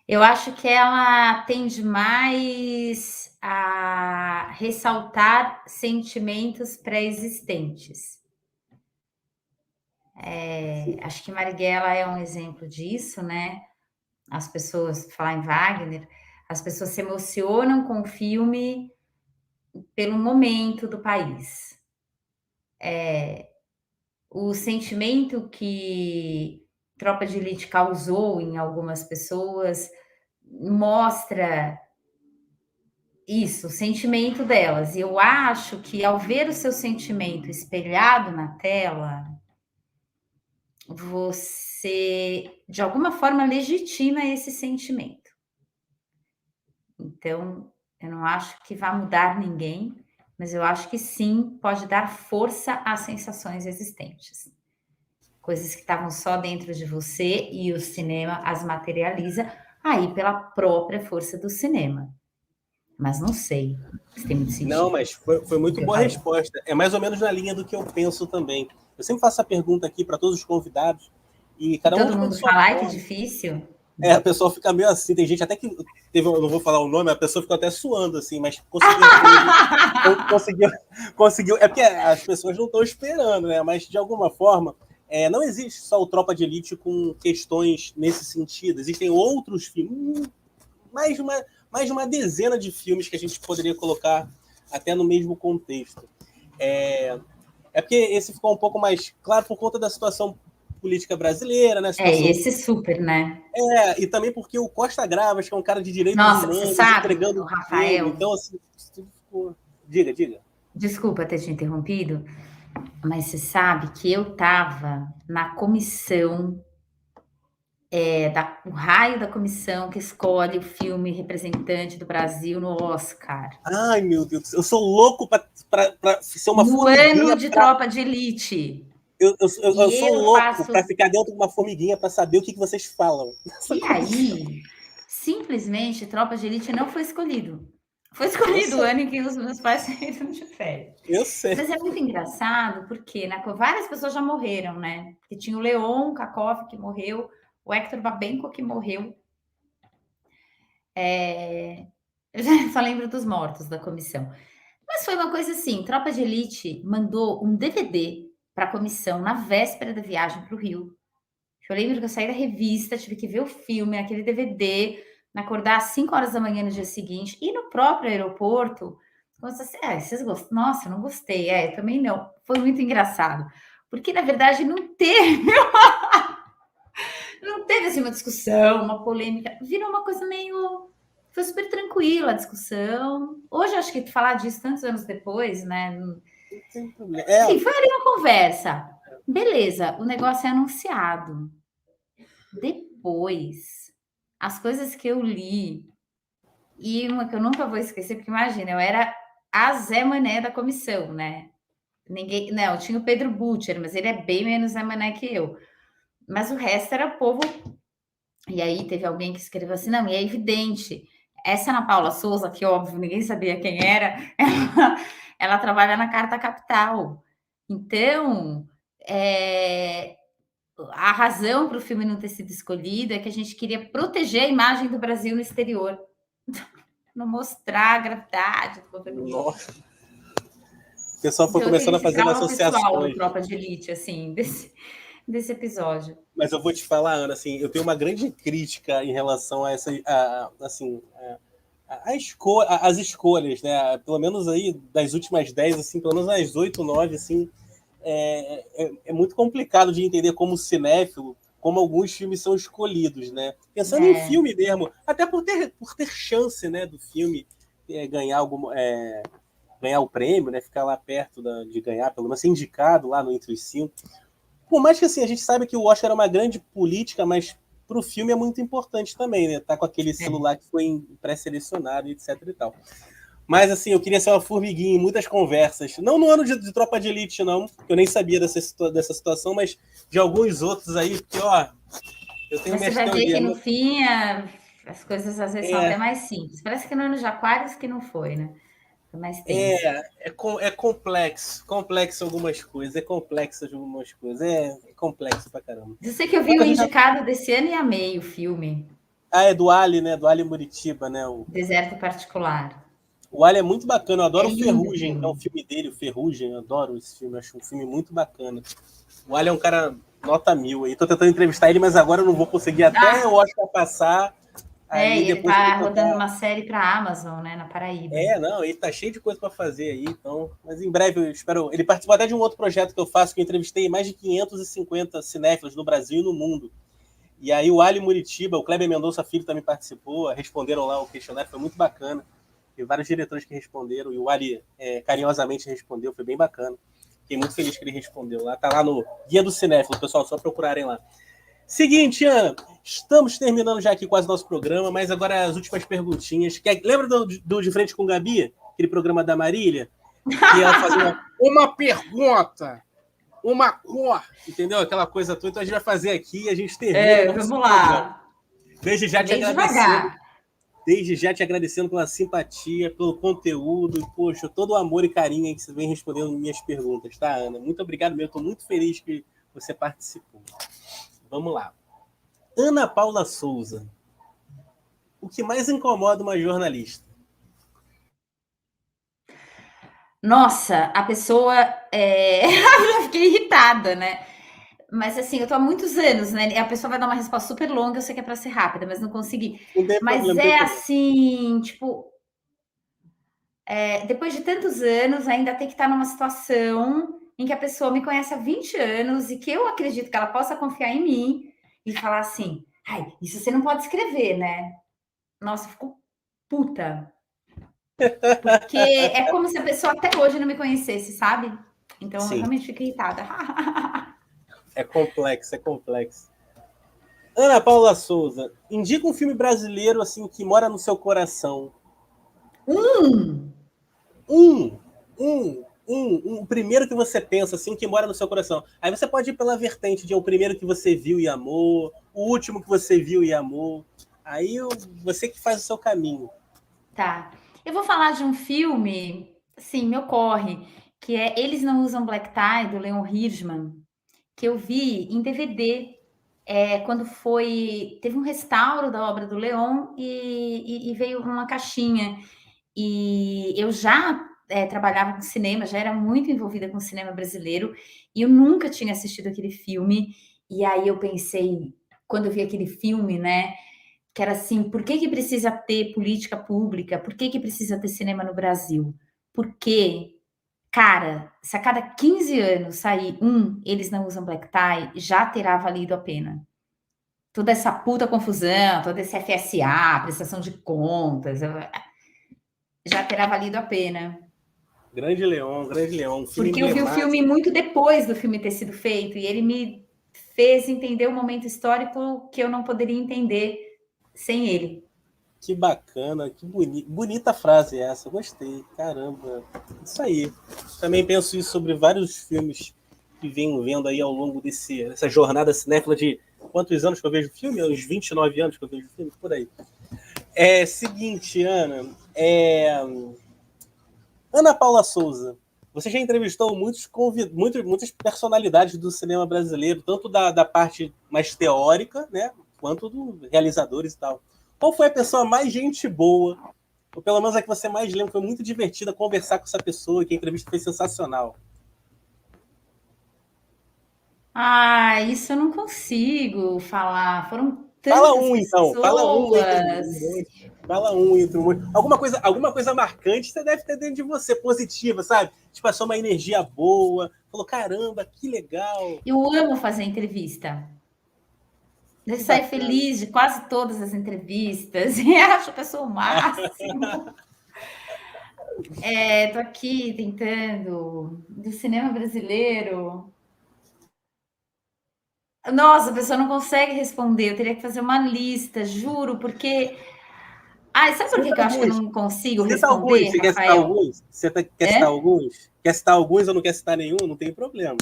Eu acho que ela tende mais a ressaltar sentimentos pré-existentes. Acho que Marighella é um exemplo disso, né? As pessoas, falar em Wagner, as pessoas se emocionam com o filme pelo momento do país. O sentimento que Tropa de Elite causou em algumas pessoas mostra isso, o sentimento delas. E eu acho que ao ver o seu sentimento espelhado na tela, você de alguma forma legitima esse sentimento. Então, eu não acho que vá mudar ninguém, mas eu acho que sim, pode dar força às sensações existentes. Coisas que estavam só dentro de você e o cinema as materializa aí pela própria força do cinema. Mas não sei se tem muito Não, sentido mas foi o muito que eu boa falei. resposta. É mais ou menos na linha do que eu penso também. Eu sempre faço essa pergunta aqui para todos os convidados e E cada um todo responde mundo de sua fala, ai, que forma. difícil. A pessoa fica meio assim. Tem gente até que teve, eu não vou falar o nome, a pessoa ficou até suando assim, mas conseguiu responder. Conseguiu. É porque as pessoas não estão esperando, né? Mas de alguma forma, não existe só o Tropa de Elite com questões nesse sentido. Existem outros filmes, mais de uma dezena de filmes que a gente poderia colocar até no mesmo contexto. É porque esse ficou um pouco mais claro por conta da situação política brasileira, né? Situação. Esse super, né? E também porque o Costa Gravas, que é um cara de direitos Nossa, você humanos, sabe, entregando o o filme. Rafael, Então, assim, tudo ficou. Diga, diga. desculpa ter te interrompido, Mas você sabe que eu estava na comissão, o raio da comissão que escolhe o filme representante do Brasil no Oscar. Ai, meu Deus, eu sou louco para ser uma No ano formiguinha. de Tropa de Elite. Eu E sou eu louco faço. para ficar dentro de uma formiguinha para saber o que vocês falam. E aí, simplesmente, Tropa de Elite não foi escolhido. Foi Eu escolhido o sei, ano em que os meus pais saíram de férias. eu sei. Mas é muito engraçado, porque várias pessoas já morreram, né? Porque tinha o Leon Kakov que morreu, o Hector Babenco que morreu. Eu já só lembro dos mortos da comissão. Mas foi uma coisa assim: Tropa de Elite mandou um DVD para a comissão na véspera da viagem para o Rio. Eu lembro que eu saí da revista, tive que ver o filme, aquele DVD, acordar às 5 horas da manhã no dia seguinte, e no próprio aeroporto, você assim, vocês gostam? Nossa, eu não gostei, eu também não. Foi muito engraçado, porque na verdade não teve assim uma discussão, uma polêmica, virou uma coisa meio. Foi super tranquila a discussão. Hoje acho que falar disso tantos anos depois, né? Não tem problema. Enfim, foi ali uma conversa. Beleza, o negócio é anunciado. Depois, as coisas que eu li, e uma que eu nunca vou esquecer, porque imagina, eu era a Zé Mané da comissão, né? Ninguém, não, tinha o Pedro Butcher, mas ele é bem menos Zé Mané que eu. Mas o resto era povo. E aí teve alguém que escreveu assim: não, e é evidente. Essa Ana Paula Souza, que óbvio, ninguém sabia quem era, ela trabalha na Carta Capital. Então, a razão para o filme não ter sido escolhido é que a gente queria proteger a imagem do Brasil no exterior, não mostrar a gravidade do governo Lula. Nossa. O pessoal foi Então eu tenho começando a esse fazer trauma pessoal do associações. Tropa de Elite, assim, desse episódio. Mas eu vou te falar, Ana, assim, eu tenho uma grande crítica em relação a essa, assim, as escolhas, né? Pelo menos aí das últimas 10, assim, pelo menos as 8, 9, assim, é muito complicado de entender como cinéfilo, como alguns filmes são escolhidos, né? Pensando em filme mesmo, até por ter chance, né, do filme ganhar ganhar o prêmio, né? Ficar lá perto de ganhar, pelo menos ser indicado lá no Entre os Cinco. Por mais que assim, a gente saiba que o Oscar é uma grande política, mas para o filme é muito importante também, né? Tá com aquele celular que foi pré-selecionado, etc e tal. Mas assim, eu queria ser uma formiguinha em muitas conversas. Não no ano de Tropa de Elite, não, que eu nem sabia dessa situação, mas de alguns outros aí, que, ó, eu tenho Mas você minhas vai ver que teorias. no fim as coisas às vezes são até mais simples. Parece que no ano de Aquários que não foi, né? Foi mais tenso. É complexo algumas coisas, é complexo pra caramba. Eu sei que eu vi o indicado desse ano e amei o filme. É do Ali, né? Do Ali Muritiba, né? Deserto Particular. O Ali é muito bacana, eu É adoro o lindo o Ferrugem, que é um filme. filme dele, o Ferrugem, eu adoro esse filme, acho um filme muito bacana. O Ali é um cara nota 1000 aí, tô tentando entrevistar ele, mas agora eu não vou conseguir até o Oscar passar, aí E ele depois eu tá vou rodando tentar. uma série para a Amazon, né, na Paraíba. Não, ele tá cheio de coisa para fazer aí, então, mas em breve eu espero. Ele participou até de um outro projeto que eu faço, que eu entrevistei mais de 550 cinéfilos no Brasil e no mundo. E aí o Ali Muritiba, o Kleber Mendonça Filho também participou, responderam lá o questionário, foi muito bacana. Tem vários diretores que responderam, e o Ali carinhosamente respondeu, foi bem bacana. Fiquei muito feliz que ele respondeu lá. Tá lá no Guia do Cinéfilo, pessoal, só procurarem lá. Seguinte, Ana, estamos terminando já aqui quase o nosso programa, mas agora as últimas perguntinhas. Lembra do De Frente com Gabi? Aquele programa da Marília? Que ela fazia uma pergunta, uma cor, entendeu? Aquela coisa toda. Então a gente vai fazer aqui e a gente termina o nosso Vamos programa. lá. Desde já te agradecendo. Desde já te agradecendo pela simpatia, pelo conteúdo, poxa, todo o amor e carinho que você vem respondendo minhas perguntas, tá, Ana? Muito obrigado mesmo, estou muito feliz que você participou. Vamos lá. Ana Paula Souza. O que mais incomoda uma jornalista? Nossa, a pessoa. Eu já fiquei irritada, né? Mas assim, eu tô há muitos anos, né? E a pessoa vai dar uma resposta super longa, eu sei que é para ser rápida, mas não consegui. Não tem Mas problema, não tem problema. assim, tipo, depois de tantos anos, ainda tem que estar numa situação em que a pessoa me conhece há 20 anos e que eu acredito que ela possa confiar em mim e falar assim: ai, isso você não pode escrever, né? Nossa, eu fico puta. Porque é como se a pessoa até hoje não me conhecesse, sabe? Então, eu Sim, realmente fico irritada. é complexo, é complexo. Ana Paula Souza, indica um filme brasileiro assim que mora no seu coração. Hum, Um, o primeiro que você pensa, assim, que mora no seu coração. Aí você pode ir pela vertente de o primeiro que você viu e amou, o último que você viu e amou. Aí você que faz o seu caminho. tá. Eu vou falar de um filme, sim, me ocorre, que é Eles Não Usam Black Tie, do Leon Hirschman, que eu vi em DVD, quando teve um restauro da obra do Leon e veio uma caixinha. E eu já trabalhava com cinema, já era muito envolvida com o cinema brasileiro, e eu nunca tinha assistido aquele filme. E aí eu pensei, quando eu vi aquele filme, né, que era assim, por que que precisa ter política pública? Por que que precisa ter cinema no Brasil? Porque, cara, se a cada 15 anos sair Eles Não Usam Black Tie, já terá valido a pena. Toda essa puta confusão, todo esse FSA, prestação de contas, já terá valido a pena. Grande Leão, um filme Porque eu vi o filme emblemático. muito depois do filme ter sido feito, e ele me fez entender um momento histórico que eu não poderia entender sem ele. Que bacana, que bonita frase essa, gostei, caramba. Isso aí. Também penso isso sobre vários filmes que venho vendo aí ao longo dessa jornada cinéfila de quantos anos que eu vejo filme? Uns 29 anos que eu vejo filme, por aí. É seguinte, Ana. Ana Paula Souza, você já entrevistou muitas personalidades do cinema brasileiro, tanto da parte mais teórica, né, quanto dos realizadores e tal. Qual foi a pessoa mais gente boa, ou pelo menos a que você mais lembra? Foi muito divertida conversar com essa pessoa, que a entrevista foi sensacional. Ah, isso eu não consigo falar. Foram Fala tantas um, então. Fala um entre pessoas. um monte. Fala um entre um monte. Alguma coisa marcante você deve ter dentro de você, positiva, sabe? Te passou uma energia boa. Falou, caramba, que legal. Eu amo fazer entrevista. Eu Que saio bacana. feliz de quase todas as entrevistas e acho a pessoa o máximo. Tô aqui tentando do cinema brasileiro. Nossa, a pessoa não consegue responder. Eu teria que fazer uma lista, juro, porque. Ai, sabe por que Cita que eu acho que eu alguns. não consigo Cita alguns. responder, Você quer citar Rafael? alguns? Quer citar É? alguns? Quer citar alguns ou não quer citar nenhum? Não tem problema.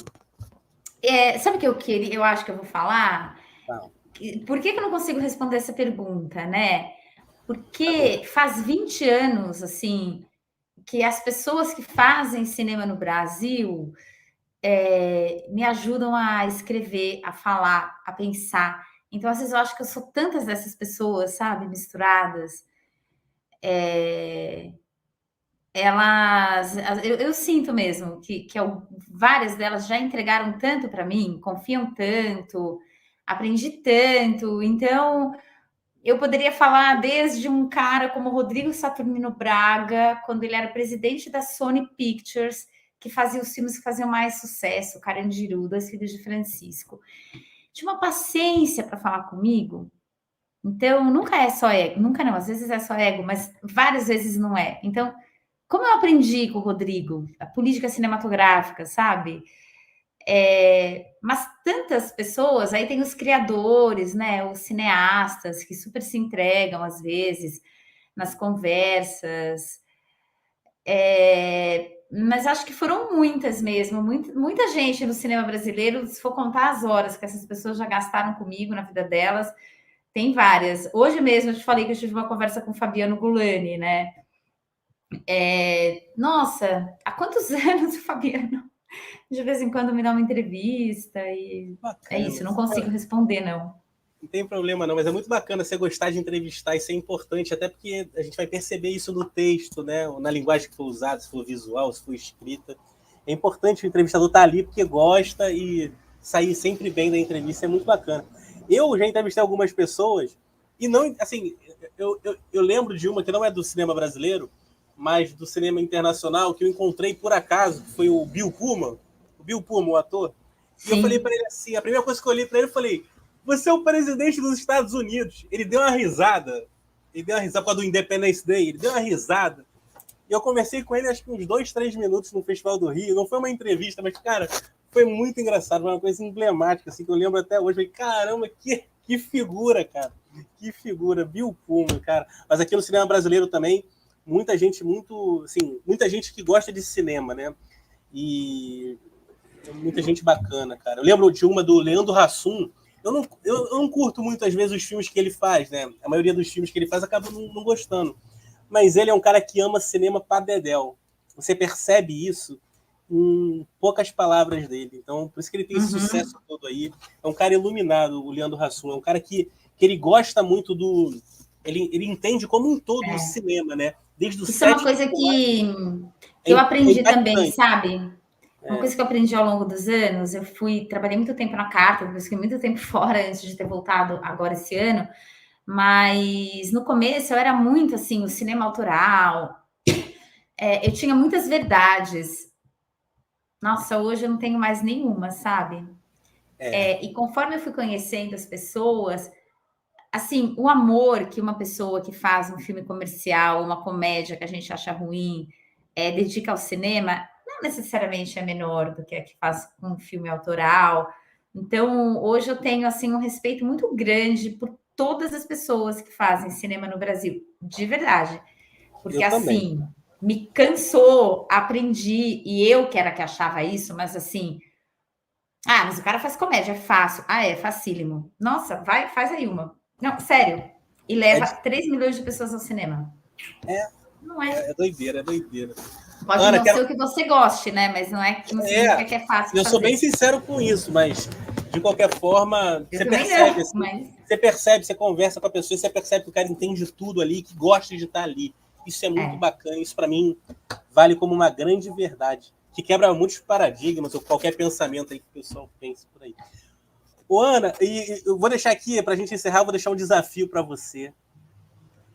Sabe o que eu queria? Eu acho que eu vou falar. Tá, Por que que eu não consigo responder essa pergunta, né? tá bom. Porque faz 20 anos, assim, que as pessoas que fazem cinema no Brasil me ajudam a escrever, a falar, a pensar. Então, às vezes, eu acho que eu sou tantas dessas pessoas, sabe, misturadas. Elas, eu sinto mesmo que várias delas já entregaram tanto para mim, confiam tanto, aprendi tanto. Então, eu poderia falar desde um cara como Rodrigo Saturnino Braga, quando ele era presidente da Sony Pictures, que fazia os filmes que faziam mais sucesso, Carandiru, Dois Filhos de Francisco. Tinha uma paciência para falar comigo. Então, nunca é só ego, nunca não, às vezes é só ego, mas várias vezes não é. Então, como eu aprendi com o Rodrigo, a política cinematográfica, sabe? Mas tantas pessoas, aí tem os criadores, né? Os cineastas que super se entregam às vezes nas conversas. Mas acho que foram muitas mesmo, muita gente no cinema brasileiro, se for contar as horas que essas pessoas já gastaram comigo na vida delas, tem várias. Hoje mesmo eu te falei que eu tive uma conversa com o Fabiano Gulani, né? Nossa, há quantos anos o Fabiano de vez em quando me dá uma entrevista e é isso, Bacana. não consigo responder, não. Não tem problema não, mas é muito bacana você gostar de entrevistar, isso é importante, até porque a gente vai perceber isso no texto, né? Na linguagem que for usada, se for visual, se for escrita. É importante o entrevistador estar ali porque gosta e sair sempre bem da entrevista, é muito bacana. Eu já entrevistei algumas pessoas e não, assim, eu lembro de uma que não é do cinema brasileiro, mas do cinema internacional, que eu encontrei por acaso, que foi o Bill Pullman, o ator. E eu falei para Sim. ele assim, a primeira coisa que eu olhei para ele, eu falei: você é o presidente dos Estados Unidos. Ele deu uma risada. Ele deu uma risada por causa do Independence Day. Ele deu uma risada. E eu conversei com ele acho que uns 2, 3 minutos no Festival do Rio. Não foi uma entrevista, mas, cara, foi muito engraçado. Foi uma coisa emblemática, assim, que eu lembro até hoje. Falei, caramba, que figura, cara. Que figura. Bill Pullman, cara. Mas aqui no cinema brasileiro também, muita gente muita gente que gosta de cinema, né? E muita gente bacana, cara. Eu lembro de uma do Leandro Hassum. Eu não curto muito, às vezes, os filmes que ele faz, né? A maioria dos filmes que ele faz acaba não gostando. Mas ele é um cara que ama cinema pra dedéu. Você percebe isso em poucas palavras dele. Então, por isso que ele tem esse sucesso todo aí. É um cara iluminado, o Leandro Hassum. É um cara que ele gosta muito do... Ele entende como um todo o cinema, né? Desde o Isso é uma coisa que eu aprendi também, sabe? Uma coisa que eu aprendi ao longo dos anos, trabalhei muito tempo na Carta, depois fiquei muito tempo fora antes de ter voltado agora esse ano, mas no começo eu era muito assim, o cinema autoral, eu tinha muitas verdades. Nossa, hoje eu não tenho mais nenhuma, sabe? E conforme eu fui conhecendo as pessoas, assim, o amor que uma pessoa que faz um filme comercial, uma comédia que a gente acha ruim, dedica ao cinema, não necessariamente é menor do que a que faz um filme autoral. Então, hoje eu tenho assim um respeito muito grande por todas as pessoas que fazem cinema no Brasil, de verdade. Porque Eu também. assim, me cansou, aprendi, e eu que era que achava isso, mas assim, mas o cara faz comédia, é fácil. É facílimo. Nossa, vai, faz aí uma. Não, sério. E leva 3 milhões de pessoas ao cinema. Não é. É doideira, é doideira. Pode Ana, não ser o que você goste, né? Mas não significa que é fácil eu fazer. sou bem sincero com isso, mas de qualquer forma, Eu você também percebe, não, assim, mas... você percebe, você conversa com a pessoa, você percebe que o cara entende tudo ali, que gosta de estar ali. Isso é muito bacana, isso para mim vale como uma grande verdade, que quebra muitos paradigmas ou qualquer pensamento aí que o pessoal pense por aí. Ô, Ana, e eu vou deixar aqui, para a gente encerrar, eu vou deixar um desafio para você.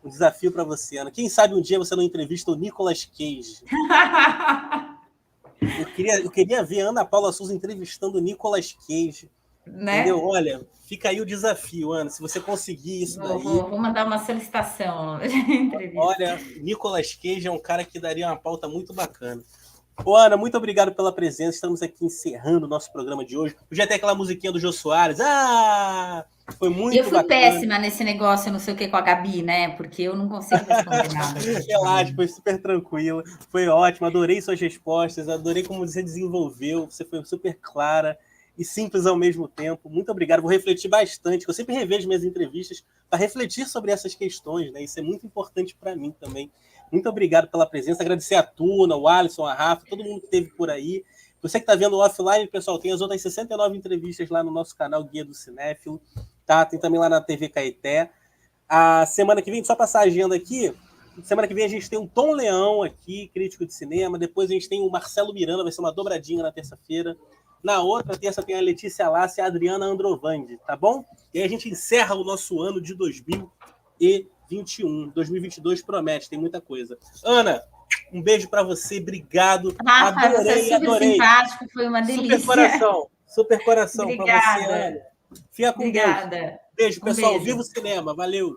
Um desafio para você, Ana. Quem sabe um dia você não entrevista o Nicolas Cage? Eu queria ver a Ana Paula Souza entrevistando o Nicolas Cage. Né? Entendeu? Olha, fica aí o desafio, Ana. Se você conseguir isso daí... Vou mandar uma solicitação de entrevista. Olha, Nicolas Cage é um cara que daria uma pauta muito bacana. Ô, Ana, muito obrigado pela presença. Estamos aqui encerrando o nosso programa de hoje. Podia ter aquela musiquinha do Jô Soares. Foi muito bacana. Eu fui péssima nesse negócio, não sei o que, com a Gabi, né? Porque eu não consigo responder nada. Relaxa, foi super tranquilo. Foi ótimo, adorei suas respostas, adorei como você desenvolveu. Você foi super clara e simples ao mesmo tempo. Muito obrigado. Vou refletir bastante, eu sempre revejo minhas entrevistas para refletir sobre essas questões, né? Isso é muito importante para mim também. Muito obrigado pela presença. Agradecer a Tuna, o Alisson, a Rafa, todo mundo que esteve por aí. Você que está vendo o offline, pessoal, tem as outras 69 entrevistas lá no nosso canal Guia do Cinéfilo. Tá? Tem também lá na TV Caeté. A semana que vem, só passar a agenda aqui, semana que vem a gente tem o Tom Leão aqui, crítico de cinema. Depois a gente tem o Marcelo Miranda, vai ser uma dobradinha na terça-feira. Na outra terça tem a Letícia Lassi e a Adriana Androvandi, tá bom? E aí a gente encerra o nosso ano de 2021. 2022 promete, tem muita coisa. Ana, um beijo para você, obrigado. Rafa, você é super simpático, foi uma delícia. Super coração para você, Ana. Fica com Obrigada. Deus. Beijo, pessoal. Viva o cinema. Valeu.